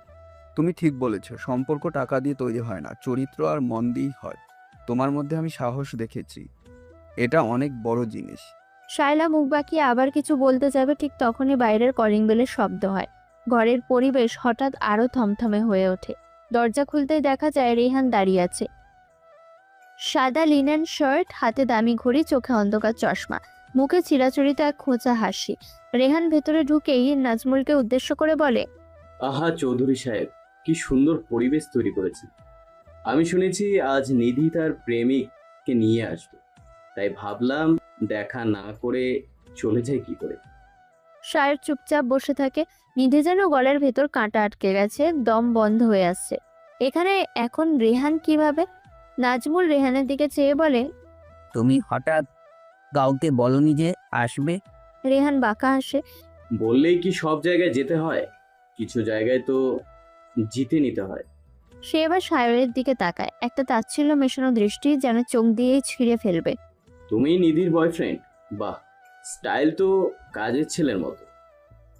S6: তুমি ঠিক বলেছ, সম্পর্ক টাকা দিয়ে তৈরি হয় না, চরিত্র আর মন দিয়েই হয়। তোমার মধ্যে আমি সাহস দেখেছি, এটা অনেক বড় জিনিস।
S2: শায়লা মুখ বাঁকিয়ে আবার কিছু বলতে যাবে, ঠিক তখনই বাইরের কলিং বেলের শব্দ হয়। ঘরের পরিবেশ হঠাৎ আরো থমথমে হয়ে ওঠে। দরজা খুলতেই দেখা যায় রেহান দাঁড়িয়ে আছে। সাদা লিনেন শার্ট, হাতে দামি ঘড়ি, চোখে অন্ধকার চশমা, মুখে চিরাচরিত এক খোঁচা হাসি। রেহান ভেতরে ঢুকেই নাজমুলকে উদ্দেশ্য করে বলে,
S8: আহা চৌধুরী সাহেব, কি সুন্দর পরিবেশ তৈরি করেছেন। আমি শুনেছি আজ নিধি তার প্রেমিককে নিয়ে আসবে, তাই ভাবলাম দেখা না করে চলে যাই কি করে।
S2: শায়র চুপচাপ বসে থাকে। নিধি যেন গলার ভেতর কাঁটা আটকে গেছে, দম বন্ধ হয়ে আসছে। এখানে এখন রেহান কিভাবে? নাজমুল রেহানের দিকে চেয়ে বলে,
S5: তুমি হঠাৎ কাউকে বলনি যে আসবে?
S2: রেহান বাঁকা হাসে।
S8: বললেই কি সব জায়গায় যেতে হয়? কিছু জায়গায় তো জিতে নিতে হয়।
S2: সে এবার শায়রের দিকে তাকায়, একটা তাচ্ছিল্য মেশানো দৃষ্টি, যেন চোখ দিয়েই ছিঁড়ে ফেলবে।
S8: তুমি নিধির বয়ফ্রেন্ড? বাহ, স্টাইল তো কাজের ছেলের মতো।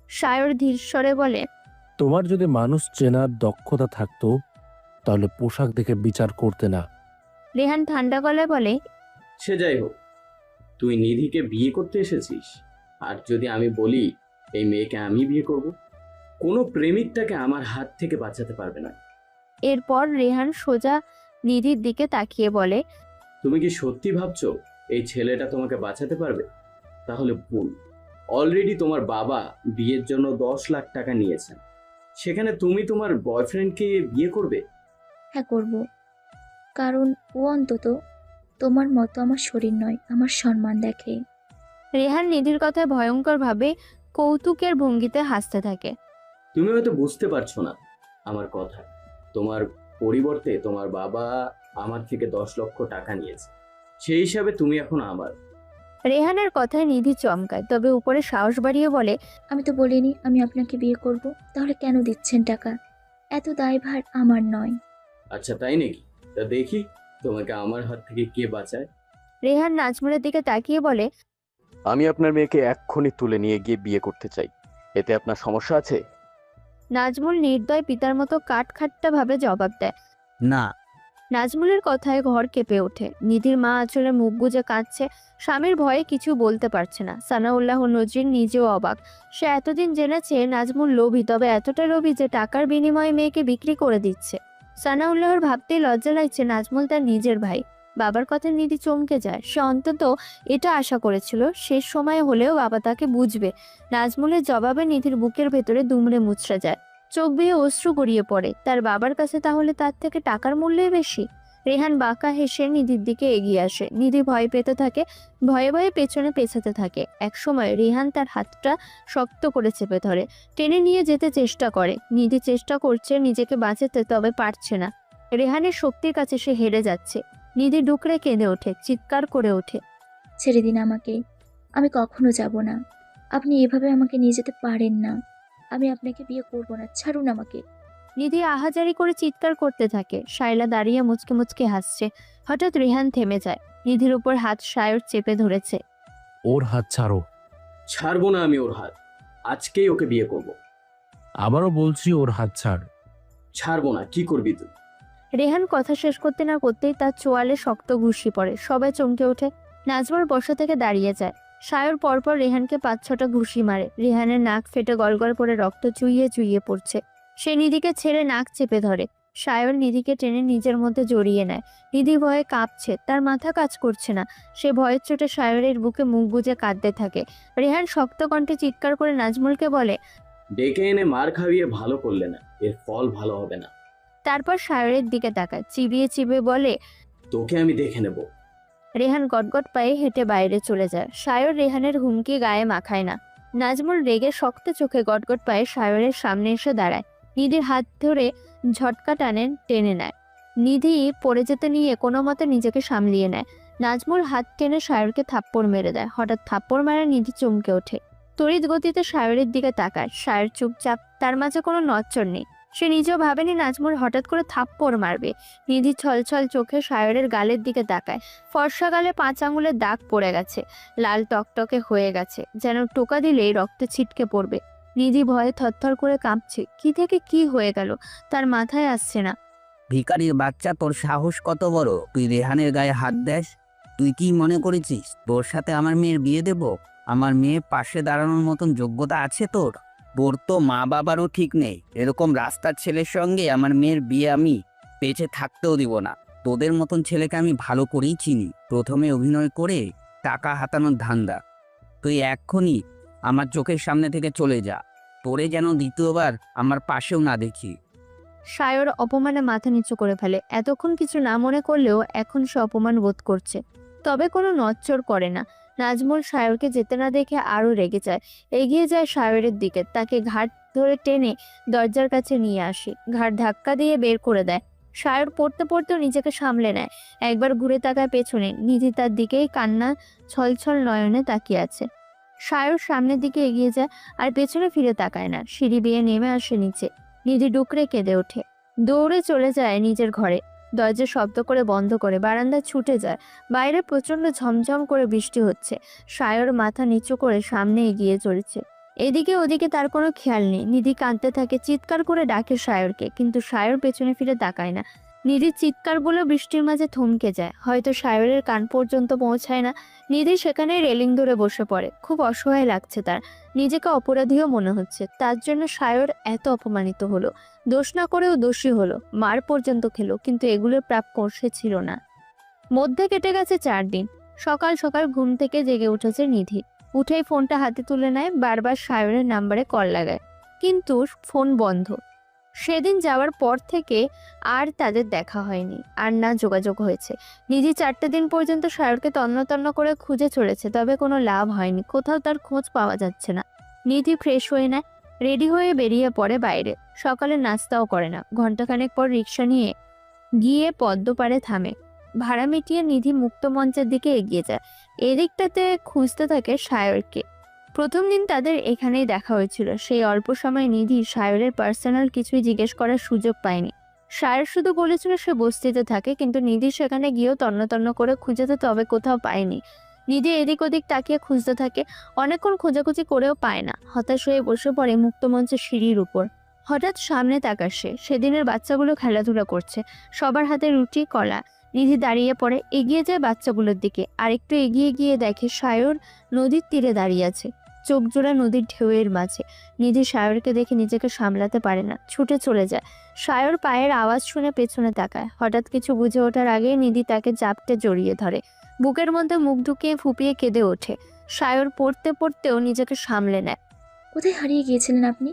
S2: শায়র ধীর স্বরে বলে,
S4: তোমার যদি মানুষ চেনার দক্ষতা থাকতো, তাহলে পোশাক দেখে বিচার করতে না।
S2: রেহান ঠান্ডা গলায় বলে,
S8: সে যাই হোক, তুই নিধিকে বিয়ে করতে এসেছিস, আর যদি আমি বলি এই মেয়েকে আমি বিয়ে করব, কোনো প্রেমিক তাকে আমার হাত থেকে বাঁচাতে পারবে না।
S2: এরপর রেহান সোজা নিধির দিকে তাকিয়ে বলে,
S8: তুমি কি সত্যি ভাবছো এই ছেলেটা তোমাকে বাঁচাতে পারবে? তাহলে ভুল। অলরেডি তোমার বাবা বিয়ের জন্য 10 লাখ টাকা নিয়েছেন, সেখানে তুমি তোমার বয়ফ্রেন্ডকে বিয়ে করবে?
S3: হ্যাঁ করব, কারণ ও অন্তত তোমার মতো আমার শরীর নয়, আমার সম্মান দেখে।
S2: রেহান নিধির কথায় ভয়ঙ্কর ভাবে কৌতুকের ভঙ্গিতে হাসতে থাকে।
S8: তুমি হয়তো বুঝতে পারছো না আমার কথা। তোমার পরিবর্তে তোমার বাবা আমার থেকে 10 লক্ষ টাকা নিয়েছে, সেই হিসাবে তুমি এখন আমার।
S2: রেহানের কথায় নিধি চমকায়, তবে উপরে সাহস বাড়িয়ে বলে,
S3: আমি তো বলিনি আমি আপনাকে বিয়ে করব, তাহলে কেন দিচ্ছেন টাকা? এত দায়ভার আমার নয়।
S8: আচ্ছা তাই নাকি? তা দেখি তোমাকে আমার হাত থেকে কে বাঁচায়।
S2: রেহান নাজমুলের দিকে তাকিয়ে বলে,
S9: আমি আপনার মেয়েকে এক্ষুনি তুলে নিয়ে গিয়ে বিয়ে করতে চাই, এতে আপনার সমস্যা আছে?
S2: নাজমুল নির্দয় পিতার মতো কাঠখাট্টা ভাবে জবাব দেয়।
S5: না।
S2: নাজমুলের কথায় ঘর কেঁপে ওঠে। নিধির মা আঁচলে মুখ গুজে কাঁদছে, স্বামীর ভয়ে কিছু বলতে পারছে না। সানাউল্লাহ নজরিন নিজেও অবাক। সে এতদিন জেনেছে নাজমুল লোভী, তবে এতটা লোভী যে টাকার বিনিময়ে মেয়েকে বিক্রি করে দিচ্ছে। সানাউল্লাহর ভাবতেই লজ্জা লাগছে নাজমুল তার নিজের ভাই। বাবার কথা নিধি চমকে যায়। সে অন্তত এটা আশা করেছিল শেষ সময় হলেও বাবা তাকে বুঝবে। নাজমুলের জবাবে নিধির বুকের ভেতরে দুমড়ে মুচড়ে যায়, চোখ বেয়ে অশ্রু গড়িয়ে পড়ে। তার বাবার কাছে তাহলে তার থেকে টাকার মূল্যই বেশি। রেহান বাঁকা হেসে নিধির দিকে এগিয়ে আসে। নিধি ভয় পেতে থাকে, ভয়ে ভয়ে পেছনে পেছাতে থাকে। একসময় রেহান তার হাতটা শক্ত করে চেপে ধরে, টেনে নিয়ে যেতে চেষ্টা করে। নিধি চেষ্টা করছে নিজেকে বাঁচাতে, তবে পারছে না। রেহানের শক্তির কাছে সে হেরে যাচ্ছে। নিধি ডুকরে কেঁদে ওঠে, চিৎকার করে ওঠে।
S3: ছেড়ে দিন আমাকে, আমি কখনো যাব না। আপনি এভাবে আমাকে নিয়ে যেতে পারেন না। আমি আপনাকে বিয়ে করব না, ছাড়ুন আমাকে।
S2: নিধি আহাজারি করে চিৎকার করতে থাকে। শায়লা দাঁড়িয়ে মুচকে মুচকে হাসছে। হঠাৎ রেহান থেমে যায়। নিধির উপর হাত সায়র চেপে ধরেছে।
S4: ওর হাত ছাড়ো।
S8: ছাড়বো না আমি ওর হাত, আজকেই ওকে বিয়ে করব।
S4: আবারও বলছি ওর হাত ছাড়।
S8: ছাড়বো না, কি করবি তুই?
S2: রেহান কথা শেষ করতে না করতেই তার চোয়ালে শক্ত ঘুষি পড়ে। সবাই চমকে ওঠে। নাজমুল বসা থেকে দাঁড়িয়ে যায়। সায়র পরপর রেহানকে 5-6টা ঘুষি মারে। রেহানের নাক ফেটে গলগল করে রক্ত চুইয়ে চুইয়ে পড়ছে। সে নিধিকে ছেড়ে নাক চেপে ধরে। সায়র নিধিকে টেনে নিজের মধ্যে জড়িয়ে নেয়। নিধি ভয়ে কাঁপছে, তার মাথা কাজ করছে না। সে ভয়ের চোটে সায়রের বুকে মুখ গুজে কাঁদতে থাকে। রেহান শক্ত কণ্ঠে চিৎকার করে নাজমুলকে বলে,
S8: ডেকে এনে মার খাইয়ে ভালো করলে না, এর ফল ভালো হবে না।
S2: তারপর সায়রের দিকে তাকায়, চিবিয়ে চিবিয়ে বলে,
S8: তোকে আমি দেখে নেব।
S2: রেহান গটগট পায়ে হেঁটে বাইরে চলে যায়। সায়র রেহানের হুমকি গায়ে মাখায় না। নাজমুল রেগে শক্ত চোখে গটগট পায়ে সায়রের সামনে এসে দাঁড়ায়। নিধির হাত ধরে ঝটকা টেনে নেয়। নিধি পড়ে যেতে নিয়ে কোনো মতে নিজেকে সামলিয়ে নেয়। নাজমুল হাত টেনে সায়রকে থাপ্পড় মেরে দেয়। হঠাৎ থাপ্পড় মারা নিধি চমকে ওঠে। তড়িৎ গতিতে সায়রের দিকে তাকায়। সায়র চুপচাপ, তার মাঝে কোনো নড়চড় নেই। সে নিজেও ভাবেনি নাজমুল হঠাৎ করে থাপ্পড় মারবে। নিধি ছলছল চোখে সায়রের গালের দিকে তাকায়। ফর্সা গালে 5 আঙুলের দাগ পড়ে গেছে, লাল টকটকে হয়ে গেছে, যেন টোকা দিলেই রক্ত ছিটকে পড়বে। নিধি ভয়ে থরথর করে কাঁপছে। কি থেকে কি হয়ে গেল তার মাথায় আসছে না।
S5: ভিখারির বাচ্চা, তোর সাহস কত বড়! তুই রেহানের গায়ে হাত দেস? তুই কি মনে করেছিস তোর সাথে আমার মেয়ের বিয়ে দেব? আমার মেয়ে পাশে দাঁড়ানোর মতন যোগ্যতা আছে তোর? তোর তো মা বাবারও ঠিক নেই। এরকম রাস্তার ছেলের সঙ্গে আমার মেয়ের বিয়ে আমি বেঁচে থাকতেও দিব না। তোদের মতন ছেলেকে আমি ভালো করেই চিনি। প্রথমে অভিনয় করে টাকা হাতানোর ধান্দা। তুই এক্ষুনি আমার চোখের সামনে থেকে চলে যা, তোরে যেন দ্বিতীয়বার আমার পাশেও না দেখি।
S2: সায়র অপমানে মাথা নিচু করে ফেলে। এতক্ষণ কিছু না মনে করলেও এখন সে অপমান বোধ করছে, তবে কোনো নড়চড় করে না। নাজমুল সায়রকে যেতে না দেখে আরো রেগে যায়। এগিয়ে যায় সায়রের দিকে, তাকে ঘাট ধরে টেনে দরজার কাছে নিয়ে আসে। ঘাট ধাক্কা দিয়ে বের করে দেয়। সায়র পড়তে পড়তেও নিজেকে সামলে নেয়। একবার ঘুরে তাকায় পেছনে। নিধি তার দিকেই কান্না ছলছল নয়নে তাকিয়ে আছে। সায়র সামনের দিকে এগিয়ে যায়, আর পেছনে ফিরে তাকায় না। সিঁড়ি বেয়ে নেমে আসে নিচে। নিধি ডুকরে কেঁদে ওঠে। দৌড়ে চলে যায় নিজের ঘরে। দরজা শব্দ করে বন্ধ করে বারান্দায় ছুটে যায়। বাইরে প্রচন্ড ঝমঝম করে বৃষ্টি হচ্ছে। সায়র মাথা নিচু করে সামনে এগিয়ে চলেছে। এদিকে ওদিকে তার কোনো খেয়াল নেই। নিধি কাঁদতে থাকে, চিৎকার করে ডাকে সায়রকে, কিন্তু সায়র পেছনে ফিরে তাকায় না। নিধির চিৎকার বলে বৃষ্টির মাঝে থমকে যায়, হয়তো সায়রের কান পর্যন্ত পৌঁছায় না। নিধি সেখানে রেলিং ধরে বসে পড়ে। খুব অসহায় লাগছে তার, নিজেকে অপরাধীও মনে হচ্ছে। তার জন্য সায়র এত অপমানিত হলো, দোষ না করেও দোষী হলো, মার পর্যন্ত খেলো, কিন্তু এগুলোর প্রাপ্য সে ছিল না। মধ্যে কেটে গেছে 4 দিন। সকাল সকাল ঘুম থেকে জেগে উঠেছে নিধি। উঠেই ফোনটা হাতে তুলে নেয়, বারবার সায়রের নাম্বারে কল লাগায়, কিন্তু ফোন বন্ধ। সেদিন যাওয়ার পর থেকে আর তাদের দেখা হয়নি, আর না যোগাযোগ হয়েছে। নিধি 4টে দিন পর্যন্ত সায়রকে তন্ন তন্ন করে খুঁজে চলেছে, তবে কোনো লাভ হয়নি। কোথাও তার খোঁজ পাওয়া যাচ্ছে না। নিধি ফ্রেশ হয়ে নেয়, রেডি হয়ে বেরিয়ে পড়ে বাইরে। সকালে নাস্তাও করে না। ঘন্টাখানেক পর রিক্সা নিয়ে গিয়ে পদ্মপাড়ে থামে। ভাড়া মিটিয়ে নিধি মুক্ত মঞ্চের দিকে এগিয়ে যায়। এদিকটাতে খুঁজতে থাকে সায়রকে। প্রথম দিন তাদের এখানেই দেখা হয়েছিল। সেই অল্প সময় নিধি সায়রের পার্সোনাল কিছুই জিজ্ঞেস করার সুযোগ পায়নি। সায়র শুধু বলেছিল সে বস্তিতে থাকে, কিন্তু নিধি সেখানে গিয়েও তন্ন তন্ন করে খুঁজেতে, তবে কোথাও পায়নি। নিধি এদিক ওদিক তাকিয়ে খুঁজতে থাকে, অনেকক্ষণ খোঁজাখুঁজি করেও পায় না। হতাশ হয়ে বসে পড়ে মুক্তমঞ্চের সিঁড়ির উপর। হঠাৎ সামনে তাকায় সে। সেদিনের বাচ্চাগুলো খেলাধুলা করছে, সবার হাতে রুটি কলা। নিধি দাঁড়িয়ে পড়ে, এগিয়ে যায় বাচ্চাগুলোর দিকে। আরেকটু এগিয়ে গিয়ে দেখে সায়র নদীর তীরে দাঁড়িয়ে আছে। চোখ জোড়া নদীর ঢেউয়ের মাঝে। নিধি সায়রকে দেখে নিজেকে সামলাতে পারে না, ছুটে চলে যায়। সায়র পায়ের আওয়াজ শুনে পেছনে তাকায়। হঠাৎ কিছু বুঝে ওঠার আগেই নিধি তাকে জাপটে জড়িয়ে ধরে, বুকের মধ্যে মুখ ঢুকিয়ে ফুপিয়ে কেঁদে ওঠে। সায়র পড়তে পড়তেও নিজেকে সামলে নেয়।
S3: কোথায় হারিয়ে গিয়েছিলেন আপনি?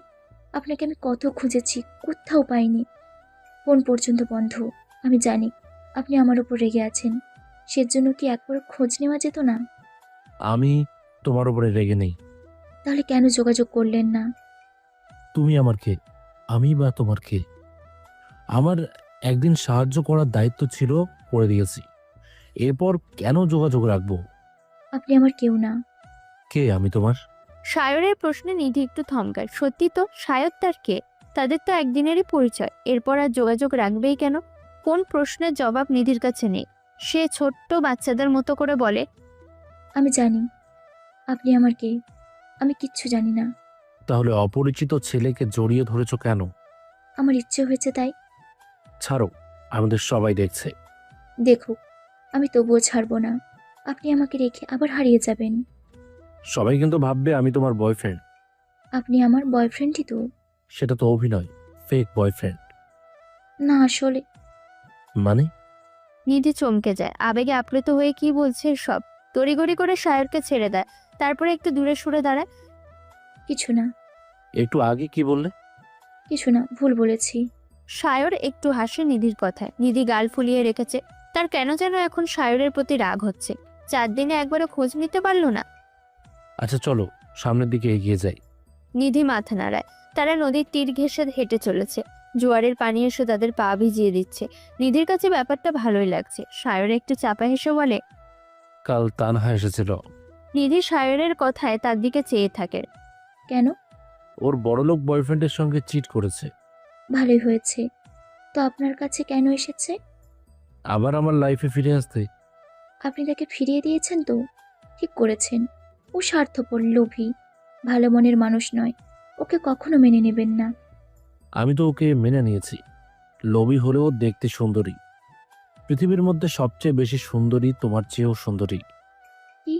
S3: আপনাকে আমি কত খুঁজেছি, কোথাও পাইনি। ফোন পর্যন্ত বন্ধ। আমি জানি আপনি আমার উপর রেগে আছেন, সেজন্য কি একবার খোঁজ নেওয়া যেত না?
S4: আমি তোমার উপরে রেগে নেই।
S3: তাহলে কেন যোগাযোগ করলেন না?
S4: তুমি আমার কে? আমি বা তোমার কে? আমার একদিন সাহায্য করার দায়িত্ব ছিল, করে দিয়েছি। এরপর কেন যোগাযোগ রাখবো?
S3: আপনি আমার কেউ না।
S4: কে আমি তোমার?
S2: সায়রের প্রশ্নে নিধি একটু থমকায়। সত্যি তো, সায়র তার কে? তাদের তো একদিনেরই পরিচয়, এরপর আর যোগাযোগ রাখবেই কেন? কোন প্রশ্নের জবাব নিধির কাছে নেই। সে ছোট্ট বাচ্চাদের মতো করে বলে,
S3: আমি জানি আপনি আমার কে। আমি কিচ্ছু জানি না।
S4: তাহলে অপরিচিত ছেলেকে জড়িয়ে ধরেছো কেন?
S3: আমার ইচ্ছে হয়েছে তাই।
S4: ছাড়ো, আমাদের সবাই দেখছে।
S3: দেখুক, আমি তবুও ছাড়বো না। আপনি আমাকে রেখে আবার হারিয়ে যাবেন।
S4: সবাই কিন্তু ভাববে আমি তোমার বয়ফ্রেন্ড।
S3: আপনি আমার বয়ফ্রেন্ডই তো।
S4: সেটা তো অভিনয়, ফেক বয়ফ্রেন্ড।
S3: না আসলে।
S4: মানে?
S2: নিধি চমকে যায়, আবেগে আপ্লুত হয়ে কি বলছে সব। তড়িঘড়ি করে সায়রকে ছেড়ে দেয়, তারপরে একটু দূরে সরে দাঁড়ায়।
S3: কিছু না।
S4: একটু আগে কি বললে?
S3: কিছু না, ভুল বলেছি।
S2: সায়র একটু হাসে নিধির কথায়। নিধি গাল ফুলিয়ে রেখেছে। তার কেন যেন এখন সায়রের প্রতি রাগ হচ্ছে। 4 দিনে একবারও খোঁজ নিতে পারলো না।
S4: আচ্ছা চলো, সামনের দিকে এগিয়ে যাই।
S2: নিধি মাথা নাড়ায়। তারা নদীর তীর ঘেঁষে হেঁটে চলেছে। জোয়ারের পানি এসে তাদের পা ভিজিয়ে দিচ্ছে। নিধির কাছে ব্যাপারটা ভালোই লাগছে। সায়র একটু চাপা হেসে বলে,
S4: কাল তানহা এসেছিল।
S2: নিধি সায়রের কথায় তার দিকে চেয়ে থাকে।
S3: কেন?
S4: ওর বড়লোক বয়ফ্রেন্ডের সঙ্গে চিট করেছে।
S3: ভালোই হয়েছে। তো আপনার কাছে কেন এসেছে?
S4: আবার আমার লাইফে ফিরে আসতে।
S3: আপনি তাকে ফিরিয়ে দিয়েছেন তো? ঠিক করেছেন। ও স্বার্থপর, লোভী, ভালো মনের মানুষ নয়। ওকে কখনো মেনে নেবেন না।
S4: আমি তো ওকে মেনে নিয়েছি। লোভী হলেও দেখতে সুন্দরী। পৃথিবীর মধ্যে সবচেয়ে বেশি সুন্দরী তোমার চেয়েও সুন্দরী।
S3: কি?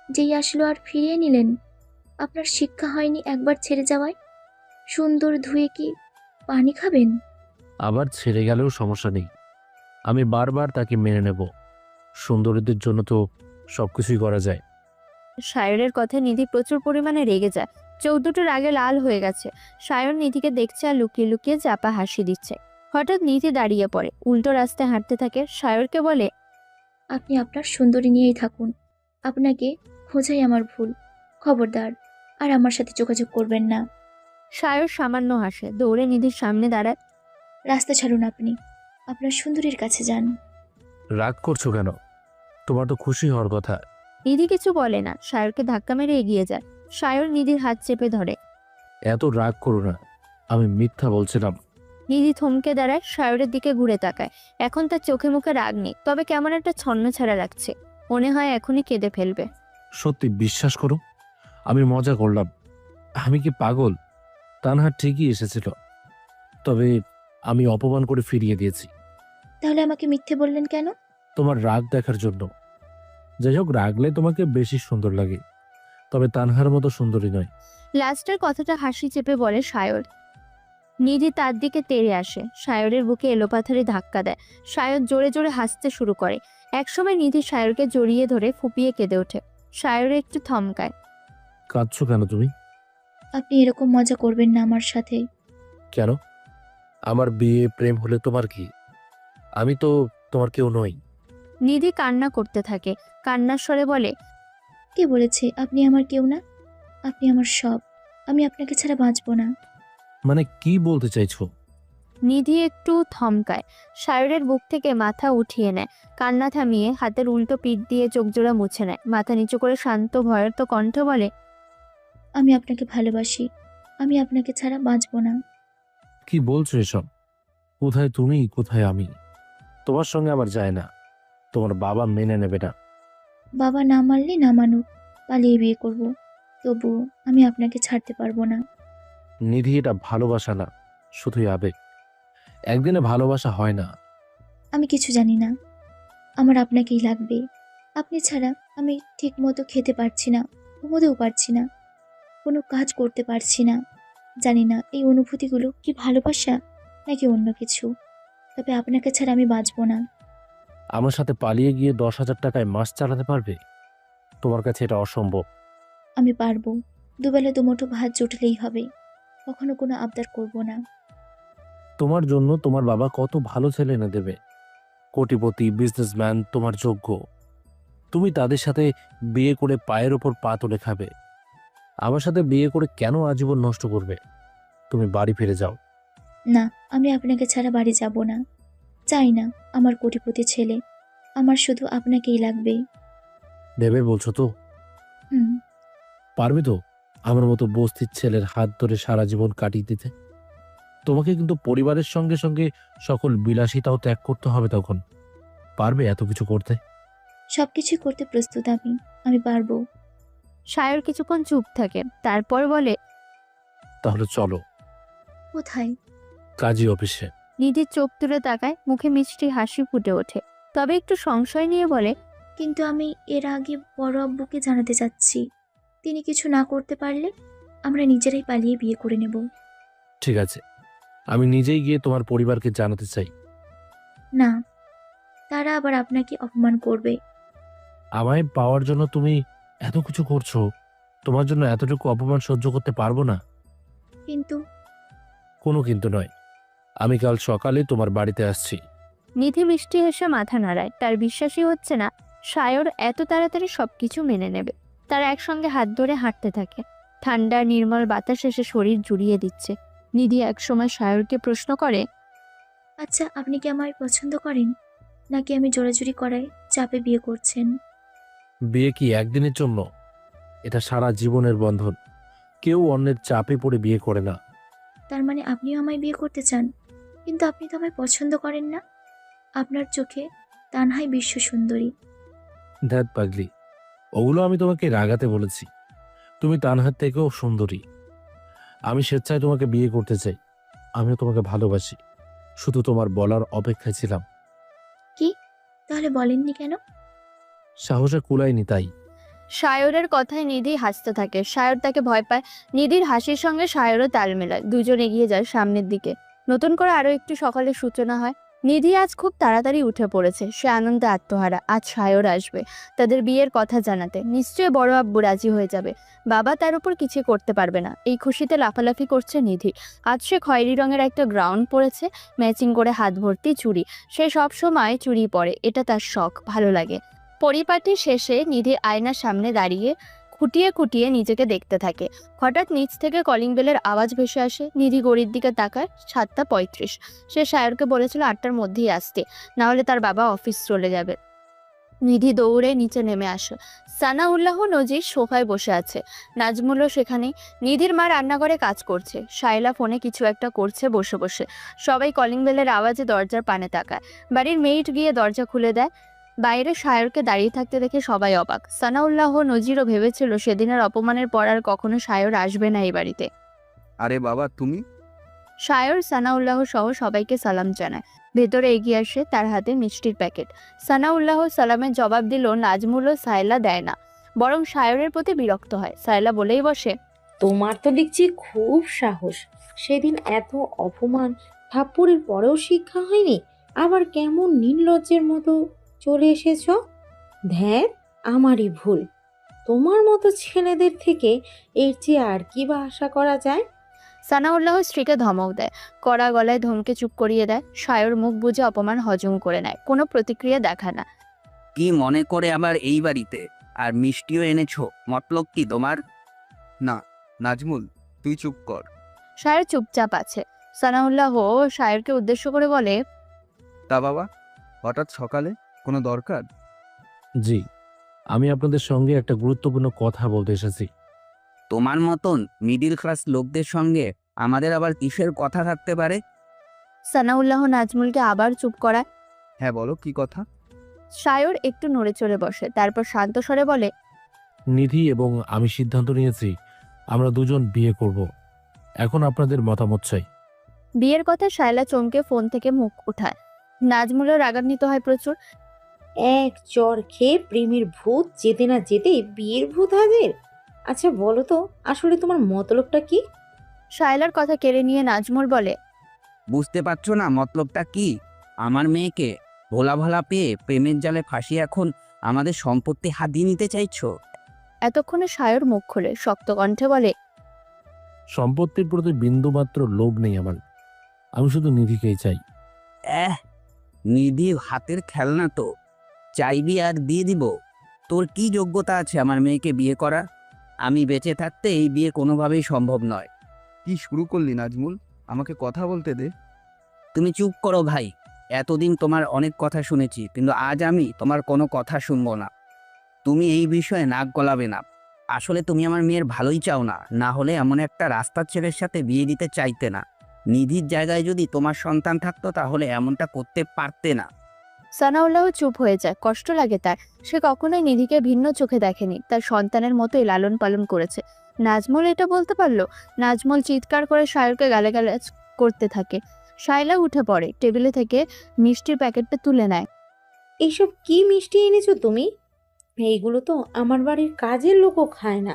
S3: যেই আসলো আর ফিরিয়ে নিলেন? আপনার শিক্ষা হয়নি একবার ছেড়ে যাওয়ায়? সুন্দর ধুয়ে কি পানি খাবেন?
S4: আবার ছেড়ে গেলেও সমস্যা নেই, আমি বারবার তাকে মেনে নেব। সুন্দরীদের জন্য তো সবকিছুই করা যায়।
S2: সায়রের কথায় নিধি প্রচুর পরিমাণে রেগে যায়। চোখ দুটো রাগে লাল হয়ে গেছে। সায়র নিধিকে দেখছে আর লুকিয়ে লুকিয়ে চাপা হাসি দিচ্ছে। হঠাৎ নিধি দাঁড়িয়ে পড়ে, উল্টো রাস্তায় হাঁটতে থাকে। সায়রকে বলে,
S3: আপনি আপনার সুন্দরী নিয়েই থাকুন। আপনাকে খোঁজাই আমার ভুল। খবরদার আর আমার সাথে যোগাযোগ করবেন না।
S2: সায়র সামান্য হাসে, দৌড়ে নিধির সামনে দাঁড়ায়।
S3: রাস্তা ছাড়ুন আপনি। আপনার সুন্দরীর কাছে যান।
S4: রাগ করছো কেন? তোমার তো খুশি হওয়ার কথা।
S2: নিধি কিছু বলে না, সায়রকে ধাক্কা মেরে এগিয়ে যায়। সায়র নিধির হাত চেপে ধরে।
S4: এত রাগ করো না, আমি মিথ্যা বলছিলাম।
S2: নিধি থমকে দাঁড়ায়, সায়রের দিকে ঘুরে তাকায়। এখন তার চোখে মুখে রাগ নেই, তবে কেমন একটা ছন্ন ছাড়া লাগছে। মনে হয় এখনই কেঁদে ফেলবে।
S4: সত্যি বিশ্বাস করো, আমি মজা করলাম। আমি কি পাগল? তানহা ঠিকই এসেছিল, তবে আমি অপমান করে ফিরিয়ে দিয়েছি।
S3: তাহলে আমাকে মিথ্যে বললেন কেন?
S4: তোমার রাগ দেখার জন্য। যাই হোক, রাগলে তোমাকে বেশি সুন্দর লাগে, তবে তানহার মতো সুন্দরী নয়।
S2: লাস্টের কথাটা হাসি চেপে বলে সায়র। নিধি তার দিকে তেড়ে আসে, সায়রের বুকে এলোপাথারি ধাক্কা দেয়। সায়র জোরে জোরে হাসতে শুরু করে। একসময় নিধি সায়রকে জড়িয়ে ধরে ফুপিয়ে কেঁদে ওঠে। সায়র একটু থমকায়।
S4: কাঁদছো কেন তুমি?
S3: আপনি এরকম মজা করবেন না আমার সাথে।
S4: কেন? আমার বিয়ে প্রেম হলে তোমার কি? আমি তো তোমার কেউ নই।
S2: নিধি কান্না করতে থাকে, কান্নার স্বরে বলে,
S3: কে বলেছে আপনি আমার কেউ না? আপনি আমার সব। আমি আপনাকে ছাড়া বাঁচবো না।
S4: মানে কি বলতে চাইছো?
S2: নিধি একটু থমকায়। সায়রের বুক থেকে মাথা উঠিয়ে নেয়, কান্না থামিয়ে হাতের উল্টো পিঠ দিয়ে চোখ জোড়া মুছে নেয়। মাথা নিচু করে শান্ত ভয়ত কণ্ঠ বলে,
S3: আমি আপনাকে ভালোবাসি। আমি আপনাকে ছাড়া বাঁচবো না।
S4: কি বলছো এসব? কোথায় তুমি, কোথায় আমি? তোমার সঙ্গে আমার যায় না। তোমার বাবা মেনে নেবে না।
S3: বাবা না মানলে না মানুক, পালিয়ে বিয়ে করব। তবু আমি আপনাকে ছাড়তে পারবো না।
S4: নিধি, এটা ভালোবাসা না, শুধুই আবেগ। একদিনে ভালোবাসা হয় না।
S3: আমি কিছু জানি না। আমার আপনাকেই লাগবে। আপনি ছাড়া আমি ঠিক মতো খেতে পারছি না, ঘুমোতেও পারছি না। কোনো কাজ করতে পারছি না। জানি না এই অনুভূতিগুলো কি ভালোবাসা নাকি অন্য কিছু। তবে আপনাকে ছাড়া আমি বাঁচবো না।
S4: আমার সাথে পালিয়ে গিয়ে 10,000 টাকায় মাস চালাতে পারবে? তোমার কাছে এটা অসম্ভব।
S3: আমি পারবো। দুবেলা দুমুঠো ভাত জুটলেই হবে। কখনো কোনো আবদার করব না।
S4: তোমার জন্য তোমার বাবা কত ভালো ছেলে এনে দেবে, কোটিপতি, বিজনেসম্যান, তোমার যোগ্য। তুমি তাদের সাথে বিয়ে করে পায়ের ওপর পা তুলে খাবে। আমার সাথে বিয়ে করে কেন আজীবন নষ্ট করবে? তুমি বাড়ি ফিরে যাও।
S3: না, আমি আপনাকে ছাড়া বাড়ি যাব না। চাই না আমার কোটিপতি ছেলে। আমার শুধু আপনাকেই লাগবে।
S4: ভেবে বলছো তো?
S3: হুম।
S4: পারবে তো আমার মতো বস্তির ছেলের হাত ধরে সারা জীবন কাটিয়ে দিতে? তোমাকে কিন্তু পরিবারের সঙ্গে সঙ্গে সকল বিলাসিতাও ত্যাগ করতে হবে তখন। পারবে এত কিছু করতে?
S3: সবকিছু করতে প্রস্তুত আমি। আমি পারবো।
S2: সায়র কিছুক্ষণ চুপ থাকে, তারপর বলে,
S4: তাহলে চলো।
S3: কোথায়?
S4: কাজী অফিসে।
S2: নিধির চোখ তুলে তাকায়, মুখে মিষ্টি হাসি ফুটে ওঠে, তবে একটু সংশয় নিয়ে বলে,
S3: কিন্তু আমি এর আগে বড় আব্বুকে জানাতে চাচ্ছি। তিনি কিছু না করতে পারলে আমরা নিজেরাই পালিয়ে বিয়ে করে নেব।
S4: ঠিক আছে, আমি নিজেই গিয়ে তোমার পরিবারকে জানাতে চাই।
S3: না, তারা আবার আপনাকে অপমান করবে।
S4: আমায় পাওয়ার জন্য তুমি এত কিছু করছো, তোমার জন্য এতটুকু অপমান সহ্য করতে পারবো না।
S3: কিন্তু
S4: কোনো কিন্তু নয়, আমি কাল সকালে তোমার বাড়িতে আসছি।
S2: নিধি মিষ্টি হেসে মাথা নাড়ায়। তার বিশ্বাসই হচ্ছে না সায়র এত তাড়াতাড়ি সবকিছু মেনে নেবে। তারা একসঙ্গে হাত ধরে হাঁটতে থাকে। ঠান্ডা নির্মল বাতাস এসে শরীর জুড়িয়ে দিচ্ছে। নিধি একসময় সায়রকে প্রশ্ন করে,
S3: আচ্ছা, আপনি কি আমায় পছন্দ করেন, নাকি আমি জোরাজুরি করায় চাপে বিয়ে করছেন?
S4: বিয়ে কি একদিনের জন্য? এটা সারা জীবনের বন্ধন। কেউ অন্যের চাপে পড়ে বিয়ে করে না।
S3: তার মানে আপনিও আমায় বিয়ে করতে চান? কিন্তু আপনি তো আমায় পছন্দ করেন না। আপনার চোখে তানহাই বিশ্ব সুন্দরী।
S4: ধ্যাত পাগলি, ওগুলো আমি তোমাকে রাগাতে বলেছি। তুমি তানহার থেকেও সুন্দরী। আমি স্বেচ্ছায় তোমাকে বিয়ে করতে চাই। আমিও তোমাকে ভালোবাসি। শুধু তোমার বলার অপেক্ষায় ছিলাম।
S3: কি? তাহলে বলেননি কেন?
S4: সাহসে কুলায়নি তাই।
S2: সায়রের কথায় নিধি হাসতে থাকে। সায়র তাকে ভয় পায়। নিধির হাসির সঙ্গে সায়রও তাল মেলায়। দুজন এগিয়ে যায় সামনের দিকে। নতুন করে আরো একটু সকালের সূচনা হয়। নিধি আজ খুব তাড়াতাড়ি উঠে পড়েছে। সে আনন্দে আত্মহারা। আজ সায়র আসবে তাদের বিয়ের কথা জানাতে। নিশ্চয়ই বড় আব্বু রাজি হয়ে যাবে। বাবা তার উপর কিছু করতে পারবে না। এই খুশিতে লাফালাফি করছে নিধি। আজ সে খয়েরি রঙের একটা গ্রাউন্ড পরেছে, ম্যাচিং করে হাত ভর্তি চুড়ি। সে সব সময় চুড়ি পরে, এটা তার শখ, ভালো লাগে। পরিপাটি শেষে নিধি আয়নার সামনে দাঁড়িয়ে খুঁটিয়ে খুঁটিয়ে নিজেকে দেখতে থাকে। হঠাৎ নিচ থেকে কলিং বেলের আওয়াজ ভেসে আসে। নিধি ঘড়ির দিকে তাকায়, 7:35। সে সায়রকে বলেছিল 8টার মধ্যেই আসতে, না হলে তার বাবা অফিস চলে যাবে। নিধি দৌড়ে নিচে নেমে আসে। সানাউল্লাহ নজির সোফায় বসে আছে, নাজমুলও সেখানে। নিধির মা রান্নাঘরে কাজ করছে, শায়লা ফোনে কিছু একটা করছে বসে বসে। সবাই কলিং বেলের আওয়াজে দরজার পানে তাকায়। বাড়ির মেইট গিয়ে দরজা খুলে দেয়। বাইরে সায়রকে দাঁড়িয়ে থাকতে দেখে সবাই অবাক। সানাউল্লাহ নজিরও ভেবেছিল সেদিনের অপমানের পর আর কখনো সায়র আসবে না এই বাড়িতে।
S6: আরে বাবা, তুমি?
S2: সায়র সানাউল্লাহ সহ সবাইকে সালাম জানায়। ভেতরে এগিয়ে আসে তার হাতে মিষ্টির প্যাকেট। সানাউল্লাহ সালামের জবাব দিল নাজমুল ও সায়লা দেয় না, বরং সায়রের প্রতি বিরক্ত হয়। সায়লা বলেই বসে,
S7: তোমার তো দেখছি খুব সাহস। সেদিন এত অপমান থাপ্পড়ের পরেও শিক্ষা হয়নি, আবার কেমন নির্লজ্জের মতো চলে এসেছ। ধ্যান, আমারই ভুল। তোমার মতো ছেলেদের থেকে এর চেয়ে আর কি বা আশা করা যায়।
S2: সানাউল্লাহ স্ত্রীকে ধমক দেয়, কড়া গলায় ধমকে চুপ করিয়ে দেয়। সায়র মুখ বুজে অপমান হজম করে নেয়, কোনো প্রতিক্রিয়া দেখায় না।
S5: কি মনে করে আবার এই বাড়িতে? আর মিষ্টিও এনেছো, মতলব কি তোমার?
S6: না, নাজমুল, তুই চুপ কর।
S2: সায়র চুপচাপ আছে। সানাউল্লাহ সায়রকে উদ্দেশ্য করে বলে,
S6: তা বাবা, হঠাৎ সকালে কোনো দরকার?
S4: জি, আমি আপনাদের সঙ্গে একটা গুরুত্বপূর্ণ কথা বলতে এসেছি।
S5: তোমার মতন মিডিল ক্লাস লোকদের সঙ্গে আমাদের আবার কিসের কথা থাকতে পারে?
S2: সানাউল্লাহ নাজমুলকে আবার চুপ করায়।
S6: হ্যাঁ বলো, কি কথা?
S2: সায়র একটু নড়ে চড়ে বসে, তারপর শান্ত স্বরে বলে,
S4: নিধি এবং আমি সিদ্ধান্ত নিয়েছি আমরা দুজন বিয়ে করব। এখন আপনাদের মতামত চাই।
S2: বিয়ের কথা শায়লা চমকে ফোন থেকে মুখ উঠায়। নাজমুলও রাগান্বিত হয় প্রচুর।
S7: এক চর খেয়ে প্রেমের ভূত যেতে না যেতেই বিয়ের ভূত হাজির। আচ্ছা বলো তো, আসলে তোমার মতলবটা কি?
S2: শায়লার কথা কেড়ে নিয়ে নাজমুল বলে,
S5: বুঝতে পারছো না মতলবটা কি? আমার মেয়েকে ভোলা ভালা পেয়ে প্রেমের জালে ফাঁসিয়ে এখন আমাদের সম্পত্তি হাতিয়ে নিতে চাইছো?
S2: এতক্ষণে সায়র মুখ খোলে, শক্ত কণ্ঠে বলে,
S4: সম্পত্তির প্রতি বিন্দুমাত্র লোভ নেই আমার। আমি শুধু নিধিকেই চাই।
S5: নিধি হাতের খেলনা তো, চাইবি আর দিয়ে দিব। তোর কি যোগ্যতা আছে আমার মেয়েকে বিয়ে করা? আমি বেঁচে থাকতে এই বিয়ে কোনোভাবেই সম্ভব নয়।
S6: কি শুরু করলি নাজমুল? আমাকে কথা বলতে দে।
S5: তুমি চুপ করো ভাই। এতদিন তোমার অনেক কথা শুনেছি, কিন্তু আজ আমি তোমার কোনো কথা শুনবো না। তুমি এই বিষয়ে নাক গলাবে না। আসলে তুমি আমার মেয়ের ভালোই চাও না, না হলে এমন একটা রাস্তার ছেলের সাথে বিয়ে দিতে চাইতে না। নিধির জায়গায় যদি তোমার সন্তান থাকতো তাহলে এমনটা করতে পারতে না।
S2: সানাউল্লাহ চুপ হয়ে যায়, কষ্ট লাগে তার। সে কখনোই নিধিকে ভিন্ন চোখে দেখেনি, তার সন্তানের মতোই লালন পালন করেছে। নাজমুল এটা বলতে পারলো? নাজমুল চিৎকার করে সায়রকে গালাগালাজ করতে থাকে। শায়লা উঠে পড়ে, টেবিলে থেকে মিষ্টির প্যাকেটটা তুলে নেয়।
S7: এইসব কি মিষ্টি এনেছো তুমি? এইগুলো তো আমার বাড়ির কাজের লোকও খায় না।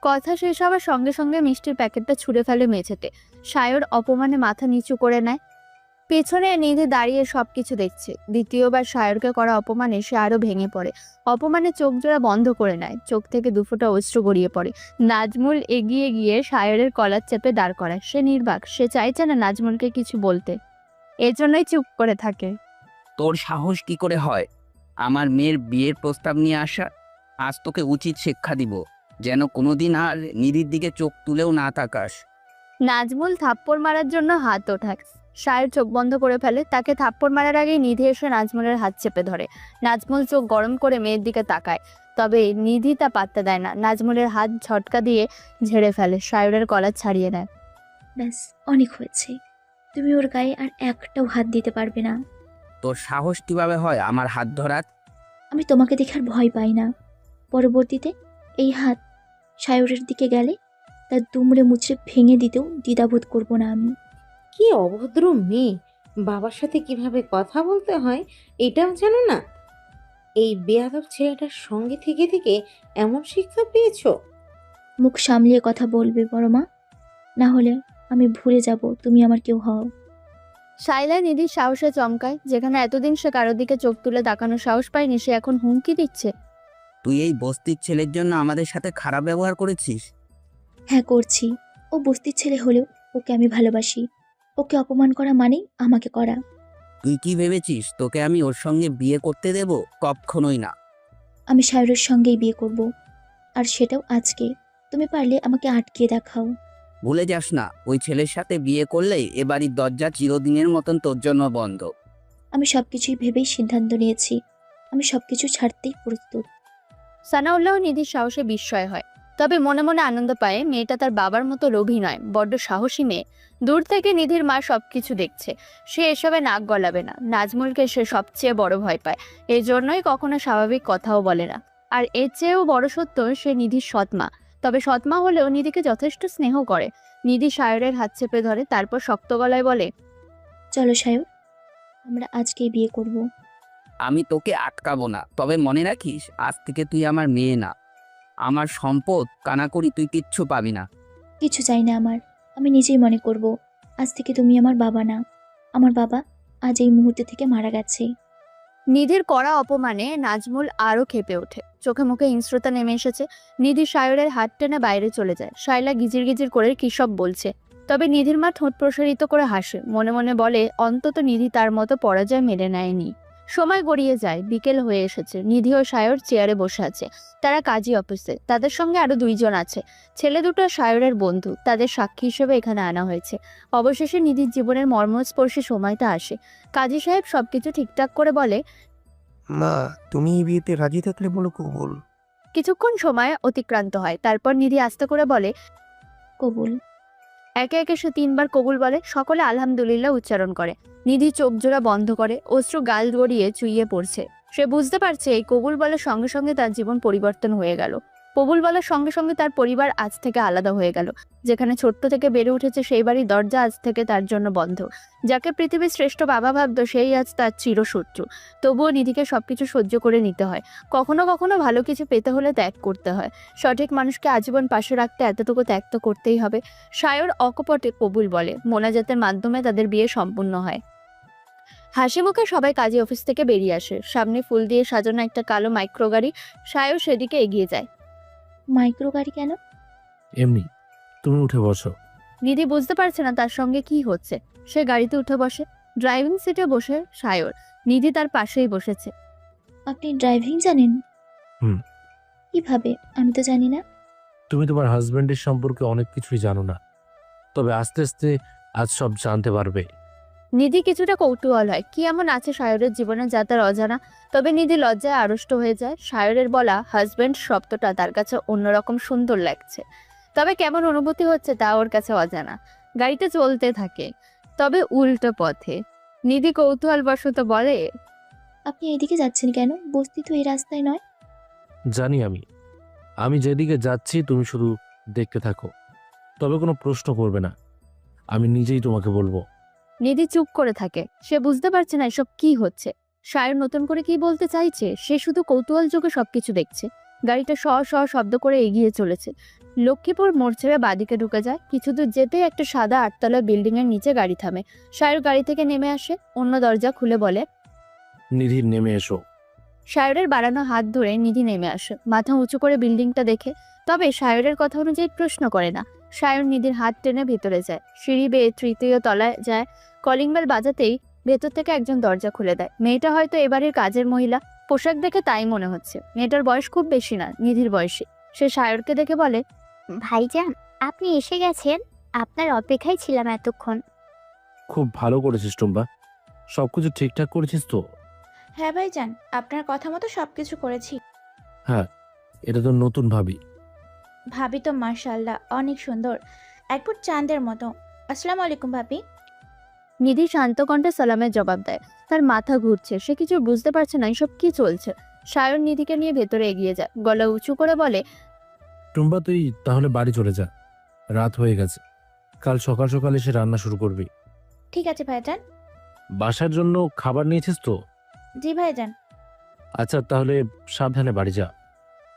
S2: কথা শেষ হওয়ার সঙ্গে সঙ্গে মিষ্টির প্যাকেটটা ছুঁড়ে ফেলে মেঝেতে। সায়র অপমানে মাথা নিচু করে নেয়। পেছনে নিধি দাঁড়িয়ে সবকিছু দেখছে। দ্বিতীয়বার সায়রকে করা অপমানে সে আরো ভেঙে পড়ে। অপমানে চোখ জোড়া বন্ধ করে নেয়, চোখ থেকে দুফোঁটা অশ্রু গড়িয়ে পড়ে। নাজমুল এগিয়ে গিয়ে সায়রের কলার চেপে দাঁড় করায়। সে নির্বাক, সে চাইছে না নাজমুলকে কিছু বলতে, এজন্যই চুপ করে থাকে।
S5: তোর সাহস কি করে হয় আমার মেয়ের বিয়ের প্রস্তাব নিয়ে আসা? আজ তোকে উচিত শিক্ষা দিব, যেন কোনোদিন আর নিধির দিকে চোখ তুলেও না তাকাস।
S2: নাজমুল থাপ্পড় মারার জন্য হাত ওঠায়। সায়র চোখ বন্ধ করে ফেলে। তাকে থাপ্পড় মারার আগেই নিধি এসে নাজমুলের হাত চেপে ধরে। নাজমুল চোখ গরম করে মেয়ের দিকে তাকায়, তবে নিধি তা পাত্তা দেয় না। নাজমুলের হাত ঝটকা দিয়ে ঝেড়ে ফেলে, সায়রের কলার ছাড়িয়ে নেয়।
S3: ব্যাস, অনেক হয়েছে। তুমি ওর গায়ে আর একটাও হাত দিতে পারবে না।
S5: তোর সাহস কিভাবে হয় আমার হাত ধরার?
S3: আমি তোমাকে দেখে আর ভয় পাই না। পরবর্তীতে এই হাত সায়রের দিকে গেলে তার দুমড়ে মুচড়ে ভেঙে দিতেও দ্বিধাবোধ করব না আমি।
S7: কি অভদ্র মেয়ে! বাবার সাথে কিভাবে কথা বলতে হয় এটাও জানো না? এই বেয়াদব ছেলেটার সঙ্গে থেকে থেকে এমন শিক্ষা পেয়েছো?
S3: মুখ সামলিয়ে কথা বলবে বড় মা, না হলে আমি ভুলে যাব তুমি আমার কেউ হও।
S2: শায়লা নিধির সাহসে চমকায়। যেখানে এতদিন সে কারোর দিকে চোখ তুলে তাকানোর সাহস পায়নি, সে এখন হুমকি দিচ্ছে।
S5: তুই এই বস্তির ছেলের জন্য আমাদের সাথে খারাপ ব্যবহার করেছিস?
S3: হ্যাঁ করছি। ও বস্তির ছেলে হলেও ওকে আমি ভালোবাসি। ওকে অপমান করা মানেই আমাকে করা।
S5: তুই কি ভেবেছিস তোকে আমি ওর সঙ্গে বিয়ে করতে দেব? কখনোই না।
S3: আমি সায়রের সঙ্গেই বিয়ে করব, আর সেটাও আজকে। তুমি পারলে আমাকে আটকিয়ে দেখাও।
S5: ভুলে যাস না, ওই ছেলের সাথে বিয়ে করলেই এ বাড়ির দরজা চিরদিনের মতন তোর জন্য বন্ধ।
S3: আমি সবকিছুই ভেবেই সিদ্ধান্ত নিয়েছি। আমি সবকিছু ছাড়তেই প্রস্তুত।
S2: সানাউল্লাহ নিধির সাহসে বিস্ময় হয়, তবে মনে মনে আনন্দ পায়। মেয়েটা তার বাবার মতো লোভী নয়, বড্ড সাহসী মেয়ে। দূর থেকে নিধির মা সবকিছু দেখছে, সে এসবে নাক গলাবে না। নাজমুলকে সে সবচেয়ে বড় ভয় পায়, এই জন্যই কখনো স্বাভাবিক কথাও বলে না। আর এর চেয়েও বড় সত্য, সে নিধির সৎমা। তবে সৎমা হলেও নিধিকে যথেষ্ট স্নেহ করে। নিধি সায়রের হাত চেপে ধরে, তারপর শক্ত গলায় বলে,
S3: চলো সায়র, আমরা আজকেই বিয়ে করব।
S5: আমি তোকে আটকাবো না, তবে মনে রাখিস আজ থেকে তুই আমার মেয়ে না। আমার সম্পদ কানাকড়ি তুই কিচ্ছু পাবি না।
S3: কিছু চাই না আমার। আমি নিজেই মনে করব আজ থেকে তুমি আমার বাবা না। আমার বাবা আজ এই মুহূর্তে থেকে মারা গেছে।
S2: নিধির কড়া অপমানে নাজমুল আরো ক্ষেপে ওঠে, চোখে মুখে হিংস্রতা নেমে এসেছে। নিধি সায়রের হাত টেনে বাইরে চলে যায়। শায়লা গিজির গিজির করে কি সব বলছে, তবে নিধির মা ঠোঁট প্রসারিত করে হাসে, মনে মনে বলে অন্তত নিধি তার মতো পরাজয় মেনে নেয়নি। সময় গড়িয়ে যায়, বিকেল হয়ে এসেছে। নিধি ও সায়র চেয়ারে বসে আছে। তারা কাজী অফিসে, তাদের সঙ্গে আরো দুইজন আছে। ছেলে দুটো সায়রের বন্ধু, তাদের সাক্ষী হিসেবে এখানে আনা হয়েছে। অবশেষে নিধির জীবনের মর্মস্পর্শী সময়টা আসে। কাজী সাহেব সবকিছু ঠিকঠাক করে বলে,
S10: মা, তুমি এই বিয়েতে রাজি থাকলে বলো কবুল।
S2: কিছুক্ষণ সময় অতিক্রান্ত হয়, তারপর নিধি আস্তে করে বলে,
S3: কবুল।
S2: একে একে সে 3 বার কবুল বলে। সকলে আলহামদুলিল্লাহ উচ্চারণ করে। নিধি চোখ জোড়া বন্ধ করে, অশ্রু গাল গড়িয়ে চুইয়ে পড়ছে। সে বুঝতে পারছে এই কবুল বলার সঙ্গে সঙ্গে তার জীবন পরিবর্তন হয়ে গেল। কবুল বলার সঙ্গে সঙ্গে তার পরিবার আজ থেকে আলাদা হয়ে গেল। যেখানে ছোট্ট থেকে বেড়ে উঠেছে সেই বাড়ির দরজা আজ থেকে তার জন্য বন্ধ। যাকে পৃথিবীর শ্রেষ্ঠ বাবা ভাবত সেই আজ তার চিরশত্রু। তবুও নিধিকে সবকিছু সহ্য করে নিতে হয়। কখনো কখনো ভালো কিছু পেতে হলে ত্যাগ করতে হয়। সঠিক মানুষকে আজীবন পাশে রাখতে এতটুকু ত্যাগ তো করতেই হবে। সায়র অকপটে কবুল বলে। মোনাজাতের মাধ্যমে তাদের বিয়ে সম্পূর্ণ হয়। হাসি মুখে সবাই কাজী অফিস থেকে বেরিয়ে আসে। সামনে ফুল দিয়ে সাজানো একটা কালো মাইক্রো গাড়ি। সায়র সেদিকে এগিয়ে যায়।
S3: মাইক্রো গাড়ি কেন?
S4: এমনি, তুমি উঠে বসো।
S2: নিধি বুঝতে পারছে না তার সঙ্গে কি হচ্ছে। সে গাড়িতে উঠে বসে। ড্রাইভিং সিটে বসে সায়র। নিধি তার পাশেই বসেছে।
S3: আপনি ড্রাইভিং জানেন?
S4: হুম।
S3: কিভাবে? আমি তো জানি না।
S4: তুমি তোমার হাজবেন্ডের সম্পর্কে অনেক কিছুই জানো না, তবে আস্তে আস্তে আজ সব জানতে পারবে।
S2: নিধি কিছুটা কৌতূহল হয় কি এমন আছে সায়রের জীবনে যা তার অজানা। তবে নিধি লজ্জায় আড়ষ্ট হয়ে যায়। সায়রের বলা হাজবেন্ড শব্দটা তার কাছে অন্যরকম সুন্দর লাগছে, তবে কেমন অনুভূতি হচ্ছে তা ওর কাছে অজানা। গাড়িতে চলতে থাকে, তবে উল্টো পথে। নিধি কৌতূহলবশত বলে,
S3: আপনি এইদিকে যাচ্ছেন কেন? বস্তি তো এই রাস্তায় নয়।
S4: জানি আমি যেদিকে যাচ্ছি তুমি শুধু দেখতে থাকো, তবে কোনো প্রশ্ন করবে না, আমি নিজেই তোমাকে বলবো।
S2: নিধি চুপ করে থাকে। সে বুঝতে পারছে না এসব কি হচ্ছে। সায়র নতুন করে কি বলতে চাইছে। সে শুধু কৌতূহল যোগে সবকিছু দেখছে। গাড়িটা শ শ শব্দ করে এগিয়ে চলেছে। লক্ষ্মীপুর মোড় ছেড়ে বাদিকে ঢুকে যায়। কিছু দূর যেতেই একটা সাদা 8তলা বিল্ডিং এর নিচে গাড়ি থামে। সায়র গাড়ি থেকে নেমে আসে। অন্য দরজা খুলে বলে,
S4: নিধির নেমে এসো।
S2: সায়রের বাড়ানো হাত ধরে নিধি নেমে আসে। মাথা উঁচু করে বিল্ডিংটা দেখে, তবে সায়রের কথা অনুযায়ী প্রশ্ন করে না। সায়র নিধির হাত টেনে ভেতরে যায়। সিঁড়ি বেয়ে 3য় তলায় যায়। কলিং বেল বাজাতেই ভেতর থেকে একজন দরজা খুলে দেয়। মেয়েটা হয়তো এবারের কাজের মহিলা। পোশাক দেখে তাই মনে হচ্ছে। মেয়েটার বয়স খুব বেশি না, নিধির বয়সী। সে সায়রকে দেখে বলে,
S11: ভাইজান, আপনি এসে গেছেন। আপনার অপেক্ষায় ছিলাম এতক্ষণ।
S4: খুব ভালো করেছিস টুম্বা, সবকিছু ঠিকঠাক করেছিস তো?
S12: হ্যাঁ ভাইজান, আপনার কথা মতো সবকিছু করেছি।
S4: হ্যাঁ, এটা তো নতুন ভাবি।
S12: ভাবি তো মাশাআল্লাহ অনেক সুন্দর, একবার চাঁদের মতো। আসসালামু আলাইকুম ভাবি।
S2: নিধি শান্ত কণ্ঠে সালামের জবাব দেয়। তার মাথা ঘুরছে। সে কিছু বুঝতে পারছে না এসব কি চলছে। সায়র নিধিকে নিয়ে ভেতরে এগিয়ে যায়। গলা উঁচু করে বলে,
S4: টুম্বা তুই তাহলে বাড়ি চলে যা, রাত হয়ে গেছে। কাল সকাল সকাল এসে রান্না শুরু করবি।
S12: ঠিক আছে ভাইজান।
S4: বাসার জন্য খাবার নিয়েছিস তো?
S12: জি ভাইজান।
S4: আচ্ছা তাহলে সাবধানে বাড়ি যা।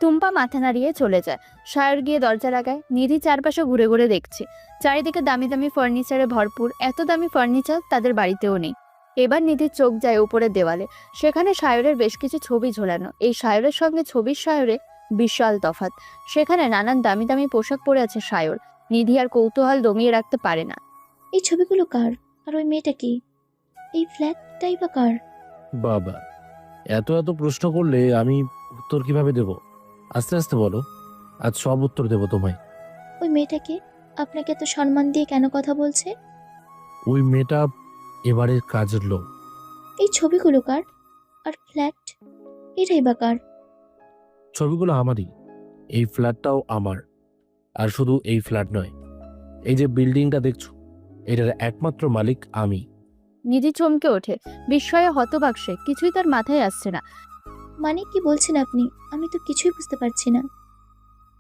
S2: টুম্পা মাথা নাড়িয়ে চলে যায়। সায়র গিয়ে দরজা লাগায়। নিধি চারপাশে ঘুরে ঘুরে দেখছে। চারিদিকে দামি দামি ফার্নিচারে ভরপুর। এত দামি ফার্নিচার তাদের বাড়িতেও নেই। এবার নিধির চোখ যায় উপরের দেওয়ালে। সেখানে সায়রের বেশ কিছু ছবি ঝোলানো। এই সায়রের সঙ্গে ছবির সায়রে বিশাল তফাৎ। সেখানে নানান দামি দামি পোশাক পরে আছে সায়র। নিধি আর কৌতূহল দমিয়ে রাখতে পারে না।
S3: এই ছবিগুলো কার? আর ওই মেয়েটা কি? এই ফ্ল্যাটটাই বা কার?
S4: বাবা, এত এত প্রশ্ন করলে আমি উত্তর কিভাবে দেব? আস্তে আস্তে বলো, আজ সব উত্তর দেব তোমায়।
S3: ওই মেয়েটাকে আপনাকে এত সম্মান দিয়ে কেন কথা বলছে?
S4: ওই মেয়েটা এবারের কাজের লোক।
S3: এই ছবিগুলো কার? আর ফ্ল্যাট এটাই বা কার?
S4: ছবিগুলো আমারই, এই ফ্ল্যাটটাও আমার। আর শুধু এই ফ্ল্যাট নয়, এই যে বিল্ডিংটা দেখছো, এটার একমাত্র মালিক আমি।
S2: নিধি চমকে ওঠে। বিস্ময়ে হতবাক সে। কিছুই তার মাথায় আসছে না।
S3: মানে কি বলছেন আপনি? আমি তো কিছুই বুঝতে পারছি না।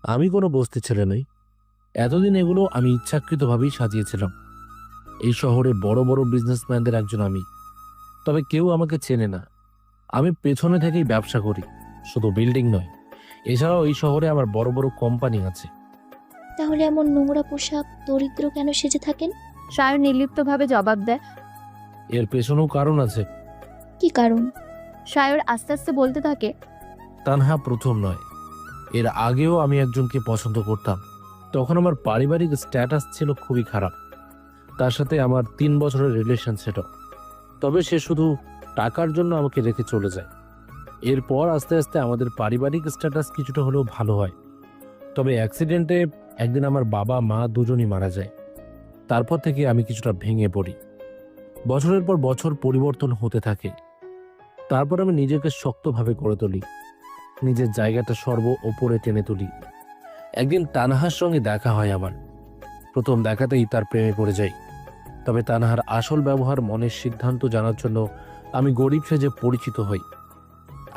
S4: আমি কোনো বস্তি ছেলে নই। এতদিন এগুলো আমি ইচ্ছাকৃতভাবেই সাজিয়েছিলাম। এই শহরে বড় বড় বিজনেসম্যানদের একজন আমি, তবে কেউ আমাকে চেনে না। আমি পেছনে থেকেই ব্যবসা করি, শুধু বিল্ডিং নয়, এছাড়াও এই শহরে আমার বড় বড় কোম্পানি আছে।
S3: তাহলে এমন নোংরা পোশাক দরিদ্র কেন সেজে থাকেন?
S2: সায়র নির্লিপ্তভাবে জবাব দেয়,
S4: এর পেছনেও কারণ আছে।
S3: কি কারণ?
S2: সায়র আস্তে আস্তে বলতে থাকে,
S4: তানহা প্রথম নয়, এর আগেও আমি একজনকে পছন্দ করতাম। তখন আমার পারিবারিক স্ট্যাটাস ছিল খুবই খারাপ। তার সাথে আমার 3 বছরের রিলেশন ছিল, তবে সে শুধু টাকার জন্য আমাকে রেখে চলে যায়। এরপর আস্তে আস্তে আমাদের পারিবারিক স্ট্যাটাস কিছুটা হলেও ভালো হয়। তবে অ্যাক্সিডেন্টে একদিন আমার বাবা মা দুজনই মারা যায়। তারপর থেকে আমি কিছুটা ভেঙে পড়ি। বছরের পর বছর পরিবর্তন হতে থাকে। তারপর আমি নিজেকে শক্তভাবে গড়ে তুলি, নিজের জায়গাটা সর্ব ওপরে টেনে তুলি। একদিন তানহার সঙ্গে দেখা হয় আমার। প্রথম দেখাতেই তার প্রেমে পড়ে যাই। তবে তানহার আসল ব্যবহার, মনের সিদ্ধান্ত জানার জন্য আমি গরিব সেজে পরিচিত হই।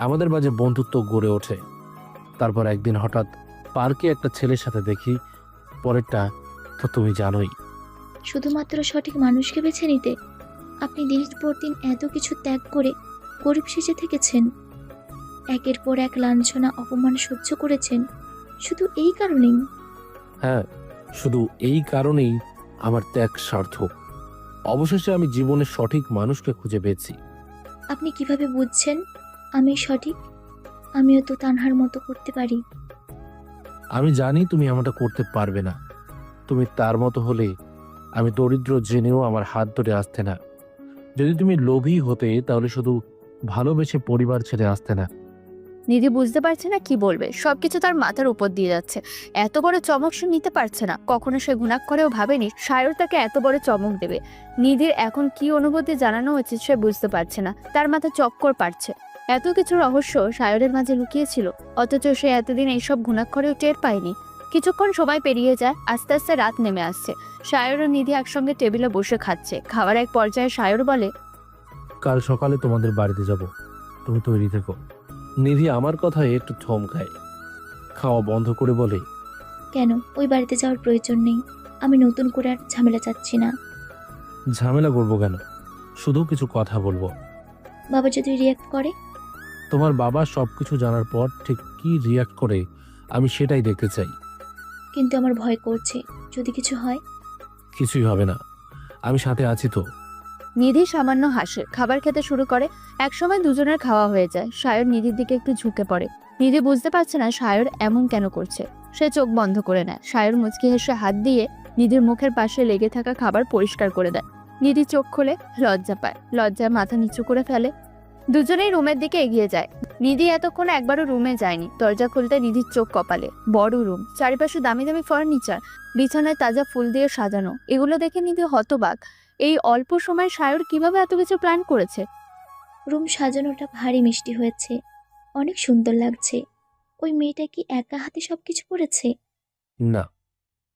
S4: আমাদের মাঝে বন্ধুত্ব গড়ে ওঠে। তারপর একদিন হঠাৎ পার্কে একটা ছেলের সাথে দেখি, পরেরটা তো তুমি জানোই।
S3: শুধুমাত্র সঠিক মানুষকে বেছে নিতে আপনি দিনের পর দিন এত কিছু ত্যাগ করে গরিব সেজে থেকেছেন, একের পর এক লাঞ্ছনা অপমান সহ্য করেছেন, শুধু এই কারণেই?
S4: হ্যাঁ, শুধু এই কারণেই আমার ত্যাগ সার্থক। অবশেষে আমি জীবনের সঠিক মানুষকে খুঁজে পেয়েছি।
S3: আপনি কিভাবে বুঝছেন আমি সঠিক? আমিও তো তানহার মতো করতে পারি।
S4: আমি জানি তুমি এমনটা করতে পারবে না। তুমি তার মতো হলে আমি দরিদ্র জেনেও আমার হাত ধরে আসতে না। যদি তুমি লোভী হতে তাহলে শুধু ভালোবেসে পরিবার ছেড়ে আসতে না।
S2: নিধি বুঝতে পারছে না কি বলবে, সবকিছু তার মাথার উপর দিয়ে যাচ্ছে। এত বড় চমক সে নিতে পারছে না। কখনো সে ঘুণাক্ষরেও ভাবেনি সায়র তাকে এত বড় চমক দেবে। নিধির এখন কি অনুভূতি জানানো উচিত সে বুঝতে পারছে না, তার মাথা চক্কর পাচ্ছে। এত কিছু রহস্য সায়রের মাঝে লুকিয়েছিল, অথচ সে এতদিন এইসব ঘুণাক্ষরেও টের পায়নি। কিছুক্ষণ সময় পেরিয়ে যায়, আস্তে আস্তে রাত নেমে আসছে। সায়র ও নিধি একসঙ্গে টেবিলে বসে খাচ্ছে। খাওয়ার এক পর্যায়ে সায়র বলে,
S4: কাল সকালে তোমাদের বাড়িতে যাব, তুমি তৈরি থেকো। নিধি আমার কথায় একটু থমকায়, খাওয়া বন্ধ করে বলে,
S3: কেন? ওই বাড়িতে যাওয়ার প্রয়োজন নেই। আমি নতুন করে আর ঝামেলা চাচ্ছি না।
S4: ঝামেলা করবো কেন? শুধু কিছু কথা বলবো।
S3: বাবা যদি রিয়াক্ট করে?
S4: তোমার বাবা সবকিছু জানার পর ঠিক কি রিয়াক্ট করে আমি সেটাই দেখতে চাই।
S3: কিন্তু আমার ভয় করছে, যদি কিছু হয়।
S4: কিছুই হবে না, আমি সাথে আছি তো।
S2: নিধি সামান্য হাসে, খাবার খেতে শুরু করে। একসময় দুজনের খাওয়া হয়ে যায়। সায়র নিধির দিকে একটু ঝুঁকে পড়ে। নিধি বুঝতে পারছে না সায়র এমন কেন করছে। সে চোখ বন্ধ করে নেয়। সায়র মুচকি হেসে হাত দিয়ে নিধির মুখের পাশে লেগে থাকা খাবার পরিষ্কার করে দেয়। নিধি চোখ খোলে, লজ্জা পায়, লজ্জায় মাথা নিচু করে ফেলে। দুজনেই রুমের দিকে এগিয়ে যায়। নিধি এতক্ষণ একবারও রুমে যায়নি। দরজা খুলতে নিধির চোখ কপালে। বড় রুম, চারিপাশে দামি দামি ফার্নিচার, বিছানায় তাজা ফুল দিয়ে সাজানো। এগুলো দেখে নিধি হতবাক। এই অল্প সময় সায়র কিভাবে এত কিছু প্ল্যান করেছে?
S3: রুম সাজানোটা ভারী মিষ্টি হয়েছে, অনেক সুন্দর লাগছে। ওই মেয়েটা কি একা হাতে সবকিছু করেছে?
S4: না,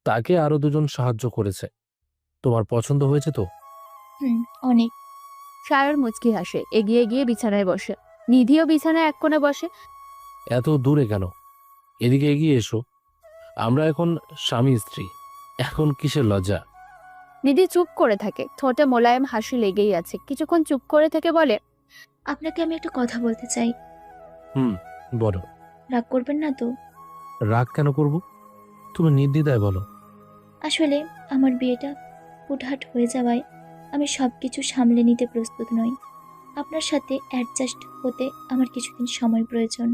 S4: তাকে আরো দুজন সাহায্য করেছে। তোমার পছন্দ হয়েছে তো?
S3: অনেক।
S2: সায়র মুচকি হাসে, এগিয়ে গিয়ে বিছানায় বসে। নিধিও বিছানায় এক কোণে বসে।
S4: এত দূরে কেন? এদিকে এগিয়ে এসো। আমরা এখন স্বামী স্ত্রী, এখন কিসের লজ্জা?
S2: নিধি চুপ করে থাকে, ঠোঁটে মোলায়েম হাসি লেগেই আছে। কিছুক্ষণ চুপ করে থেকে বলে,
S3: আপনাকে আমি একটা কথা বলতে চাই।
S4: বলো।
S3: রাগ করবেন না তো?
S4: রাগ কেন করব? তুমি নির্দ্বিধায় বলো।
S3: আসলে আমার বিয়েটা হুটহাট হয়ে যাওয়ায় আমি সবকিছু সামলে নিতে প্রস্তুত নই। আপনার সাথে অ্যাডজাস্ট হতে আমার কিছুদিন সময় প্রয়োজন।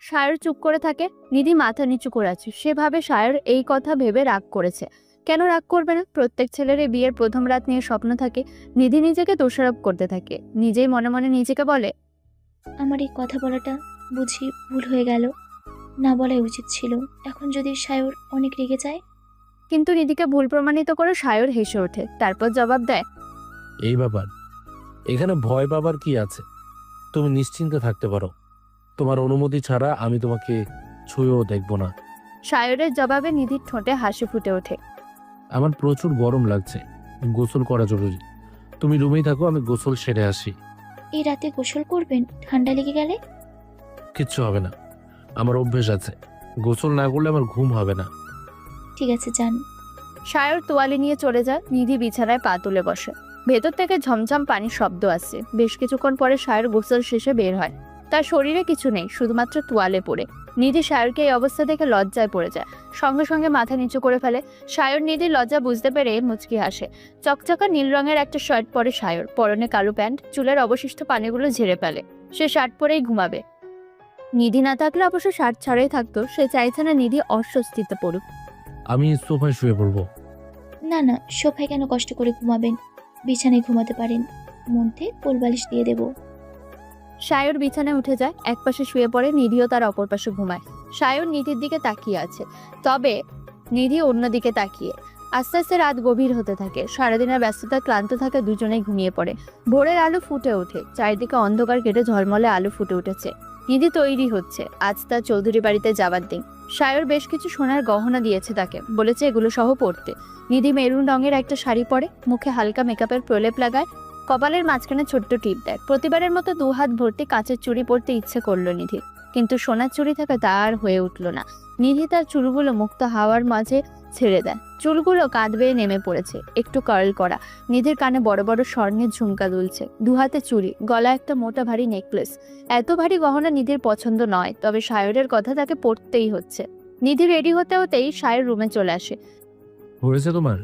S2: সায়র চুপ করে থাকে। নিধি মাথা নিচু করে আছে। সে ভাবে সায়র এই কথা ভেবে রাগ করেছে। কেন রাগ করবে না? প্রত্যেক ছেলের বিয়ের প্রথম রাত নিয়ে স্বপ্ন থাকে। নিধি নিজেকে দোষারোপ করতে থাকে। নিজেই মনে মনে নিজেকে বলে,
S3: আমার এই কথা বলাটা বুঝি ভুল হয়ে গেল, না বলাই উচিত ছিল। এখন যদি সায়র অনেক রেগে যায়?
S2: কিন্তু নিধিকে ভুল প্রমাণিত করে সায়র হেসে ওঠে। তারপর জবাব দেয়,
S4: এই ব্যাপার, এখানে ভয় পাবার কি আছে? তুমি নিশ্চিন্তে থাকতে পারো। তোমার অনুমতি ছাড়া আমি তোমাকে ছুঁয়েও দেখব না।
S2: সায়রের জবাবে নিধির ঠোঁটে হাসি ফুটে ওঠে।
S4: আমার প্রচুর গরম লাগছে, গোসল করা জরুরি। তুমি রুমেই থাকো, আমি গোসল সেরে আসি।
S3: এই রাতে গোসল করবেন? ঠান্ডা লেগে গেলে?
S4: কিচ্ছু হবে না, আমার অভ্যেস আছে। গোসল না করলে আমার ঘুম হবে না।
S3: ঠিক আছে, যান।
S2: সায়র তোয়ালে নিয়ে চলে যায়। নিধি বিছানায় পা তুলে বসে। ভেতর থেকে ঝমঝম পানির শব্দ আসছে। বেশ কিছুক্ষণ পরে সায়র গোসল শেষে বের হয়। তার শরীরে কিছু নেই, শুধুমাত্র তোয়ালে পরে। নিধি সায়রকে এই অবস্থা দেখে লজ্জায় পড়ে যায়। সঙ্গে সঙ্গে মাথা নিচু করে ফেলে। সায়র নিধির লজ্জা বুঝতে পেরে মুচকি হাসে। চকচকা নীল রঙের একটা শার্ট পরে সায়র, পরনে কালো প্যান্ট, চুলের অবশিষ্ট পানিগুলো ঝেড়ে ফেলে। সে শার্ট পরেই ঘুমাবে। নিধি না থাকলে অবশ্য শার্ট ছাড়াই থাকতো। সে চাইছে না নিধি অস্বস্তিতে পড়ুক।
S4: আমি সোফায় শুয়ে পড়বো।
S3: না না, সোফায় কেন কষ্ট করে ঘুমাবেন? বিছানায় ঘুমাতে পারেন, মধ্যে কোলবালিশ দিয়ে দেব।
S2: সায়র বিছানায় উঠে যায়, একপাশে শুয়ে পড়ে। নিধিও তার অপর পাশে ঘুমায়। সায়র নিধির দিকে তাকিয়ে আছে, তবে নিধি অন্যদিকে তাকিয়ে। আস্তে আস্তে রাত গভীর হতে থাকে। সারাদিনের ব্যস্ততা ক্লান্ত থাকে, দুজনেই ঘুমিয়ে পড়ে। ভোরের আলো ফুটে ওঠে, চারিদিকে অন্ধকার কেটে ঝলমলে আলো ফুটে উঠেছে। নিধি তৈরি হচ্ছে, আজ তার চৌধুরী বাড়িতে যাবার দিন। সায়র বেশ কিছু সোনার গহনা দিয়েছে তাকে, বলেছে এগুলো সহ পড়তে। নিধি মেরুন রঙের একটা শাড়ি পরে, মুখে হালকা মেকআপের প্রলেপ লাগায়, কপালের মাঝখানে ছোট্ট টিপ দেয়। প্রতিবারের মতো 2 হাত ভর্তি কাঁচের চুড়ি পরতে ইচ্ছে করলো নিধি, কিন্তু সোনার চুড়ি থাকা তার হয়ে উঠল না। নিধি তার চুলগুলো মুক্ত হাওয়ার মাঝে ছেড়ে দেয়। চুলগুলো কাঁধ বেয়ে নেমে পড়েছে, একটু কার্ল করা। নিধির কানে বড় বড় স্বর্ণের ঝুমকা দুলছে, দুহাতে চুড়ি, গলা একটা মোটা ভারী নেকলেস। এত ভারী গহনা নিধির পছন্দ নয়, তবে সায়রের কথা তাকে পড়তেই হচ্ছে। নিধি রেডি হতে হতেই সায়র রুমে চলে আসে।
S4: হয়েছে তোমার?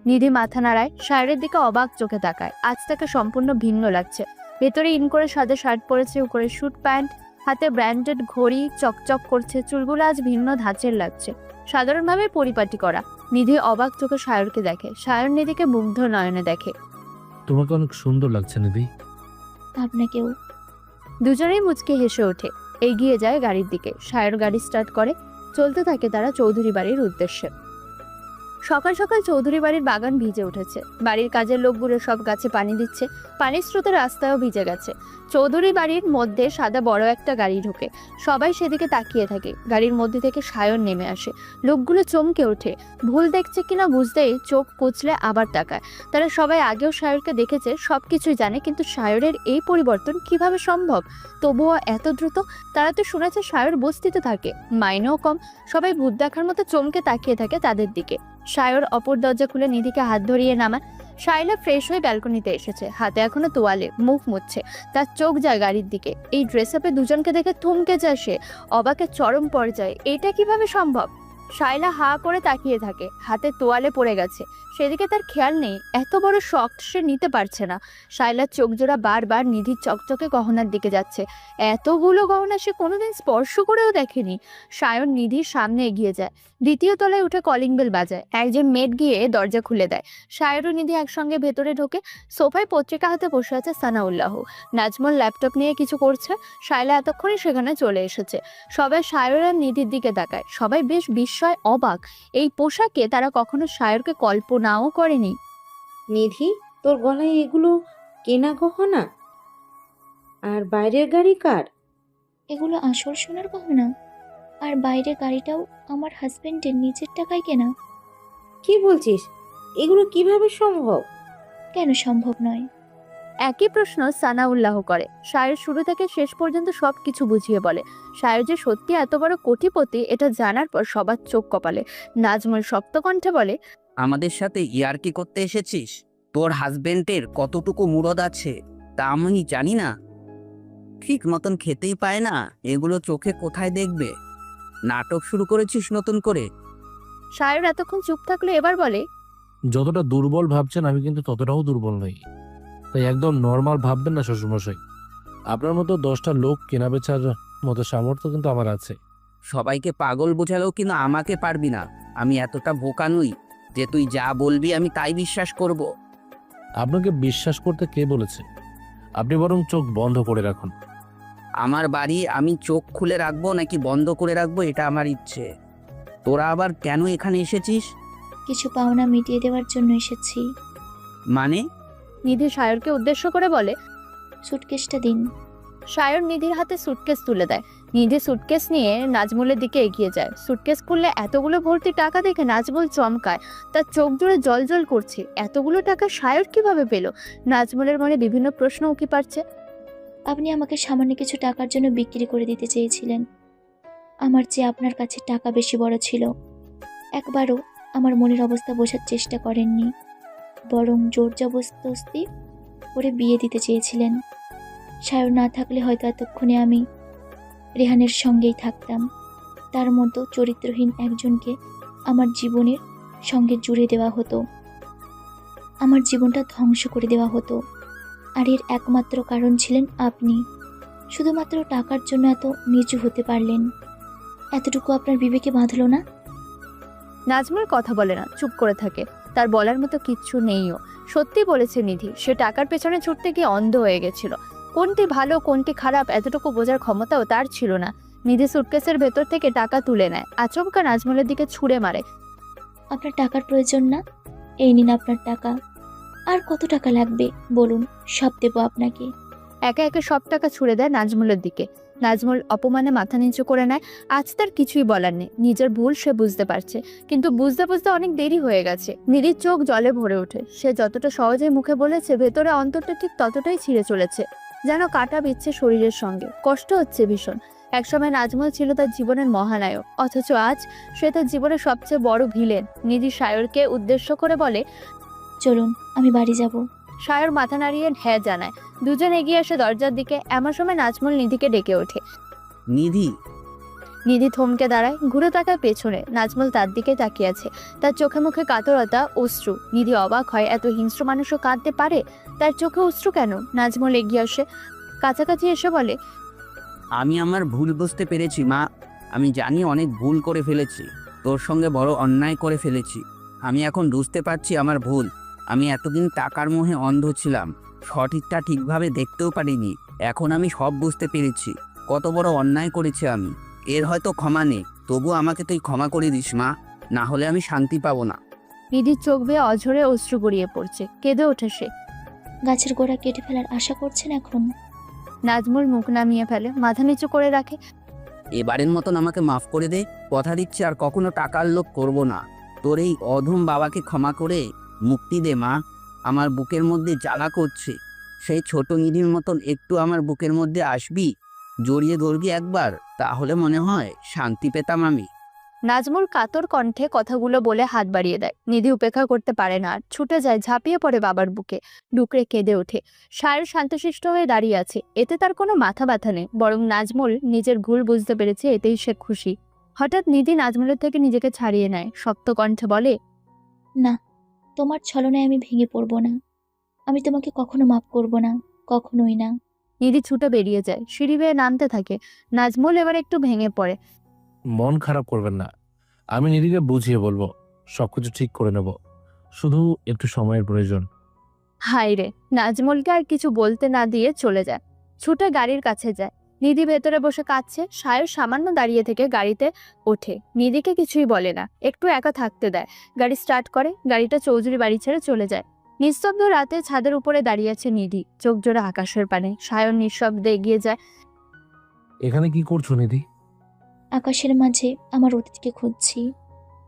S2: নিধি মাথা নাড়ায়, সায়রের দিকে অবাক চোখে তাকায়। আজ তাকে সম্পূর্ণ ভিন্ন লাগছে। ভেতরে ইন করে সাদা শার্ট পরেছে, উপরে স্যুট প্যান্ট, হাতে ব্র্যান্ডেড ঘড়ি চকচক করছে। চুলগুলো আজ ভিন্ন ধাঁচের লাগছে, সাধারণভাবে পরিপাটি করা। নিধি অবাক চোখে সায়রকে দেখে, সায়র নিধিকে মুগ্ধ নয়নে দেখে।
S4: তোমাকে অনেক সুন্দর লাগছে নিধি।
S3: আপনাকেও।
S2: দুজনেই মুচকে হেসে ওঠে, এগিয়ে যায় গাড়ির দিকে। সায়র গাড়ি স্টার্ট করে, চলতে থাকে তারা চৌধুরী বাড়ির উদ্দেশ্যে। সকাল সকাল চৌধুরী বাড়ির বাগান ভিজে উঠেছে। বাড়ির কাজের লোকগুলো সব গাছে পানি দিচ্ছে, পানির স্রোতে রাস্তায়ও ভিজে গেছে। চৌধুরী বাড়ির মধ্যে সাদা বড় একটা গাড়ি ঢোকে, সবাই সেদিকে তাকিয়ে থাকে। গাড়ির মধ্যে থেকে সায়র নেমে আসে, লোকগুলো চমকে ওঠে। ভুল দেখছে কিনা বুঝতেই চোখ কুচলে আবার তাকায়। তারা সবাই আগেও সায়রকে দেখেছে, সবকিছুই জানে, কিন্তু সায়রের এই পরিবর্তন কিভাবে সম্ভব? তবুও এত দ্রুত? তারা তো শুনেছে সায়র বস্তিতে থাকে, মাইনেও কম। সবাই ভূত দেখার মতো চমকে তাকিয়ে থাকে তাদের দিকে। সায়র অপর দরজা খুলে নিধিকে হাত ধরিয়ে নামায়। শাইলা ফ্রেশ হয়ে ব্যালকনিতে এসেছে, হাতে এখনো তোয়ালে, মুখ মুছছে। তার চোখ যায় গাড়ির দিকে। এই ড্রেস আপে দুজনকে দেখে থমকে যায় সে, অবাকের চরম পর্যায়ে। এটা কিভাবে সম্ভব? শাইলা হা করে তাকিয়ে থাকে, হাতে তোয়ালে পড়ে গেছে, সেদিকে তার খেয়াল নেই। এত বড় শখ সে নিতে পারছে না। শাইলার চোখ জোড়া বারবার নিধির চকচকে গহনার দিকে যাচ্ছে। এতগুলো গহনা সে কোনোদিন স্পর্শ করেও দেখেনি। সায়ন নিধির সামনে এগিয়ে যায়, দ্বিতীয় তলায় উঠে কলিং বেল বাজায়। একজন মেড গিয়ে দরজা খুলে দেয়। সায়র ও নিধি একসঙ্গে ভেতরে ঢোকে। সোফায় পত্রিকা হাতে বসে আছে সানাউল্লাহ। নাজমুল ল্যাপটপ নিয়ে কিছু করছে। শাইলা এতক্ষণে সেখানে চলে এসেছে। সবাই সায়র আর নিধির দিকে তাকায়, সবাই বেশ বিস্ময়, অবাক। এই পোশাকে তারা কখনো সায়রকে কল্পনাও করেনি।
S7: নিধি, তোর গলায় এগুলো কেনা গহনা? আর বাইরের গাড়ি কার?
S3: এগুলো আসল সোনার গহনা, আর বাইরের গাড়িটাও আমার হাজবেন্ডের নিজের টাকায় কেনা।
S7: কি বলছিস? এগুলো কিভাবে সম্ভব?
S3: কেন সম্ভব নয়?
S2: একই প্রশ্ন সানাউল্লাহ করে। সায়র শুরু থেকে শেষ পর্যন্ত সবকিছু বুঝিয়ে বলে। সায়র যে সত্যি এত বড় কোটিপতি, এটা জানার পর সবার চোখ কপালে। নাজমুল শক্ত কণ্ঠে বলে,
S5: আমাদের সাথে ইয়ার্কি করতে এসেছিস? তোর হাজবেন্ডের কতটুকু মুরদ আছে তা আমি জানি না? ঠিক মতন খেতেই পায় না, এগুলো চোখে কোথায় দেখবে? নাটক শুরু করেছিস নতুন করে?
S2: সায়র এতক্ষণ চুপ থাকলে এবার বলে,
S4: যতটা দুর্বল ভাবছেন আমি কিন্তু ততটাও দুর্বল নই, তাই একদম নর্মাল ভাববেন না শ্বশুরমশাই। আপনার মতো 10টা লোক কেনা বেচার মতো সামর্থ্য কিন্তু আমার আছে।
S5: সবাইকে পাগল বোঝালেও কিন্তু আমাকে পারবি না। আমি এতটা বোকা নই যে তুই যা বলবি আমি তাই বিশ্বাস করব।
S4: আপনাকে বিশ্বাস করতে কে বলেছে? আপনি বরং চোখ বন্ধ করে রাখুন।
S5: আমার বাড়ি আমি চোখ খুলে রাখবো নাকি বন্ধ করে রাখবো এটা আমার ইচ্ছে। তোরা আবার কেন এখানে এসেছিস?
S3: কিছু পাওনা মিটিয়ে দেওয়ার জন্য এসেছি।
S5: মানে?
S2: নিধি সায়রকে উদ্দেশ্য করে বলে,
S3: সুটকেসটা দিন।
S2: সায়র নিধির হাতে সুটকেস তুলে দেয়। নিধি সুটকেস নিয়ে নাজমুলের দিকে এগিয়ে যায়। সুটকেস খুললে এতগুলো ভর্তি টাকা দেখে নাজমুল চমকায়, তার চোখ জুড়ে জল করছে। এতগুলো টাকা সায়র কিভাবে পেল? নাজমুলের মনে বিভিন্ন প্রশ্ন উকি পাচ্ছে।
S3: আপনি আমাকে সামান্য কিছু টাকার জন্য বিক্রি করে দিতে চেয়েছিলেন। আমার চেয়ে আপনার কাছে টাকা বেশি বড় ছিল। একবারও আমার মনের অবস্থা বোঝার চেষ্টা করেননি, বরং জোর জবরদস্তি করে বিয়ে দিতে চেয়েছিলেন। সায়র না থাকলে হয়তো এতক্ষণে আমি রেহানের সঙ্গেই থাকতাম। তার মতো চরিত্রহীন একজনকে আমার জীবনের সঙ্গে জুড়ে দেওয়া হতো, আমার জীবনটা ধ্বংস করে দেওয়া হতো। আর এর একমাত্র কারণ ছিলেন আপনি। শুধুমাত্র টাকার জন্য এত নিচু হতে পারলেন, এতটুকু আপনার বিবেকে বাঁধলো না?
S2: নাজমুল কথা বলে না, চুপ করে থাকে। তার বলার মতো কিচ্ছু নেইও। সত্যি বলেছে নিধি, সে টাকার পেছনে ছুটতে গিয়ে অন্ধ হয়ে গেছিল। কোনটি ভালো কোনটি খারাপ এতটুকু বোঝার ক্ষমতাও তার ছিল না। নিধি সুটকেসের ভেতর থেকে টাকা তুলে নেয়, আচমকা নাজমুলের দিকে ছুঁড়ে মারে।
S3: আপনার টাকার প্রয়োজন না? এই নিন আপনার টাকা। আর কত টাকা লাগবে বলুন, সব দেবো আপনাকে।
S2: একে একে সব টাকা ছুঁড়ে দেয় নাজমুলের দিকে। নাজমুল অপমানে মাথা নিচু করে নেয়। আজ তার কিছুই বলার নেই, নিজের ভুল সে বুঝতে পারছে, কিন্তু বুঝতে বুঝতে অনেক দেরি হয়ে গেছে। নিধির চোখ জলে ভরে ওঠে। সে যতটা সহজে মুখে বলেছে, ভেতরে অন্তরটা ঠিক ততটাই ছিঁড়ে চলেছে। যেন কাটা বিচ্ছে শরীরের সঙ্গে, কষ্ট হচ্ছে ভীষণ। একসময় নাজমুল ছিল তার জীবনের মহানায়ক, অথচ আজ সে তার জীবনের সবচেয়ে বড় ভিলেন। নিধি সায়রকে উদ্দেশ্য করে বলে,
S3: চলুন আমি বাড়ি যাব।
S2: সায়র মাথা নাড়িয়ে হ্যাঁ জানায়। দুজন এগিয়ে আসে দরজার দিকে। এমন সময় নাজমুল নিধিকে ডেকে ওঠে।
S5: নিধি,
S2: নিধি থমকে দাঁড়ায়, ঘুরে তাকায় পেছনে। নাজমুল তার দিকে তাকিয়ে আছে, তার চোখে মুখে কাতরতা, অশ্রু। নিধি অবাক হয়, এত হিংস্র মানুষও কাঁদতে পারে? তার চোখে অশ্রু কেন? নাজমুল এগিয়ে আসে, কাছাকাছি এসে বলে,
S5: আমি আমার ভুল বুঝতে পেরেছি মা। আমি জানি অনেক ভুল করে ফেলেছি, তোর সঙ্গে বড় অন্যায় করে ফেলেছি। আমি এখন বুঝতে পারছি আমার ভুল। আমি এতদিন টাকার মোহে অন্ধ ছিলাম, সঠিকটা ঠিকভাবে দেখতেও পারিনি। এখন আমি সব বুঝতে পেরেছি, কত বড় অন্যায় করেছি আমি। এর হয়তো ক্ষমা নেই, তবু আমাকে তুই ক্ষমা করে দিস মা, না হলে আমি শান্তি পাবো না।
S2: নিধির চোখ বেয়ে অঝরে অশ্রু গড়িয়ে পড়ছে। কেঁদে ওঠে সে।
S3: গাছের গোড়া কেটে ফেলার আশা করছেন এখন?
S2: নাজমুল মুখ নামিয়ে ফেলে, মাথা নিচু করে রাখে।
S5: এবারের মতন আমাকে মাফ করে দে, কথা দিচ্ছি আর কখনো টাকার লোভ করব না। তোর এই অধম বাবাকে ক্ষমা করে মুক্তি দে মা। আমার বুকের মধ্যে জ্বালা করছে। সেই ছোট নিধির মতন একটু আমার বুকের মধ্যে আসবি, জড়িয়ে ধরবি একবার, তাহলে মনে হয় শান্তি পেতাম আমি।
S2: নাজমুল কাতর কণ্ঠে কথাগুলো বলে হাত বাড়িয়ে দেয়। নিধি উপেক্ষা করতে পারে না, আর ছুটে যায়, ঝাঁপিয়ে পড়ে বাবার বুকে, ডুকরে কেঁদে ওঠে। সায়র শান্তশিষ্ট হয়ে দাঁড়িয়ে আছে, এতে তার কোনো মাথা ব্যথা নেই, বরং নাজমুল নিজের ভুল বুঝতে পেরেছে, এতেই সে খুশি। হঠাৎ নিধি নাজমুলের থেকে নিজেকে ছাড়িয়ে নেয়, শক্ত কণ্ঠে বলে,
S3: না, তোমার ছলনায় আমি ভেঙে পড়ব না। আমি তোমাকে কখনো মাফ করব না, কখনোই না।
S2: নিধি ছুটে বেরিয়ে যায়, সিঁড়ি বেয়ে নামতে থাকে। নাজমুল এবার একটু ভেঙে পড়ে।
S4: মন খারাপ করবেন না, আমি নিধিকে বুঝিয়ে বলবো, সবকিছু ঠিক করে নেব, শুধু একটু সময়ের প্রয়োজন।
S2: হায় রে! নাজমুলকে আর কিছু বলতে না দিয়ে চলে যায়। ছুটে গাড়ির কাছে যায়। নিধি ভেতরে বসে কাঁদছে। সায়র সামান্য দাঁড়িয়ে থেকে গাড়িতে ওঠে, নিধিকে কিছুই বলে না, একটু একা থাকতে দেয়। গাড়ি স্টার্ট করে, গাড়িটা চৌধুরী বাড়ি ছেড়ে চলে যায়। নিস্তব্ধ রাতে ছাদের উপরে দাঁড়িয়ে আছে নিধি, চোখ জোড়া আকাশের পানে। সায়র নিঃশব্দে এগিয়ে যায়।
S4: এখানে কি করছো নিধি?
S3: আকাশের মাঝে আমার অতীতকে খুঁজছি।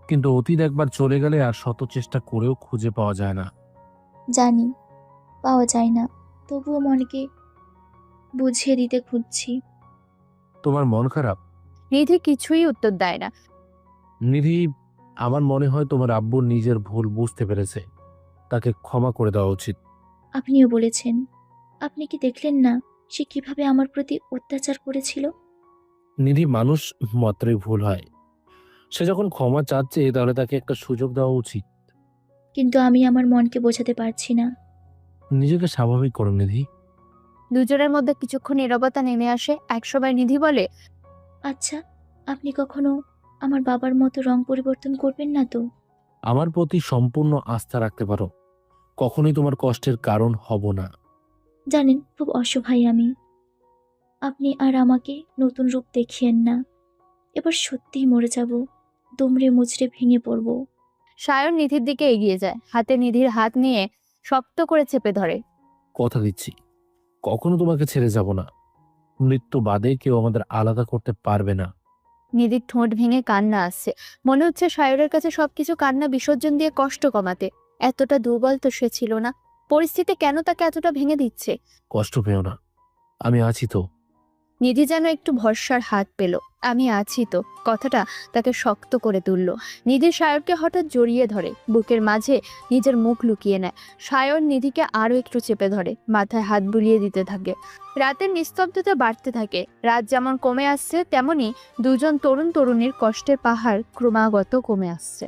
S4: কিন্তু অতীত একবার চলে গেলে আর শত চেষ্টা করেও খুঁজে পাওয়া যায় না।
S3: জানি পাওয়া যায় না, তবুও মনকে বুঝিয়ে দিতে খুঁজছি।
S4: তোমার মন খারাপ?
S2: নিধি কিছুই উত্তর দেয় না।
S4: নিধি, আমার মনে হয় তোমার আব্বু নিজের ভুল বুঝতে পেরেছে, তাকে ক্ষমা করে দেওয়া উচিত।
S3: আপনিও বলেছেন। আপনি কি দেখলেন না সে কিভাবে আমার প্রতি অত্যাচার করেছিল?
S4: নিধি, মানুষ মাত্রই ভুল হয়। সে যখন ক্ষমা চাচ্ছে তাহলে তাকে একটা সুযোগ দেওয়া উচিত।
S3: কিন্তু আমি আমার মনকে বোঝাতে পারছি না।
S4: নিজেকে স্বাভাবিক করো নিধি।
S2: দুজনের মধ্যে কিছুক্ষণ নীরবতা নেমে আসে। একসময় নিধি বলে,
S3: আচ্ছা, আপনি কখনো আমার বাবার মতো রং পরিবর্তন করবেন না তো?
S4: আমার প্রতি সম্পূর্ণ আস্থা রাখতে পারো, কখনোই তোমার কষ্টের কারণ হব না।
S3: জানেন খুব অসহায় আমি। আপনি আর আমাকে নতুন রূপ দেখিয়েন না। এবার সত্যিই মরে যাব, দুমড়ে মুচড়ে ভেঙে পড়ব।
S2: সায়র নিধির দিকে এগিয়ে যায়, হাতে নিধির হাত নিয়ে শক্ত করে চেপে ধরে।
S4: কথা দিচ্ছি, কখনো তোমাকে ছেড়ে যাব না। মৃত্যু বাদে কেউ আমাদের আলাদা করতে পারবে না।
S2: নিধির ঠোঁট ভেঙে কান্না আসছে। মনে হচ্ছে সায়রের কাছে সবকিছু কান্না বিসর্জন দিয়ে কষ্ট কমাতে। এতটা দুর্বল তো সে ছিল না। পরিস্থিতি কেন তাকে এতটা ভেঙে দিচ্ছে?
S4: কষ্ট পেও না, আমি আছি তো।
S2: নিধি যেন একটু ভরসার হাত পেল। আমি আছি তো কথাটা তাকে শক্ত করে তুলল। নিধি সায়রকে হঠাৎ জড়িয়ে ধরে, বুকের মাঝে নিজের মুখ লুকিয়ে নেয়। সায়র নিধিকে আরো একটু চেপে ধরে, মাথায় হাত বুলিয়ে দিতে থাকে। রাতের নিস্তব্ধতা বাড়তে থাকে। রাত যেমন কমে আসছে, তেমনি দুজন তরুণ তরুণীর কষ্টের পাহাড় ক্রমাগত কমে আসছে।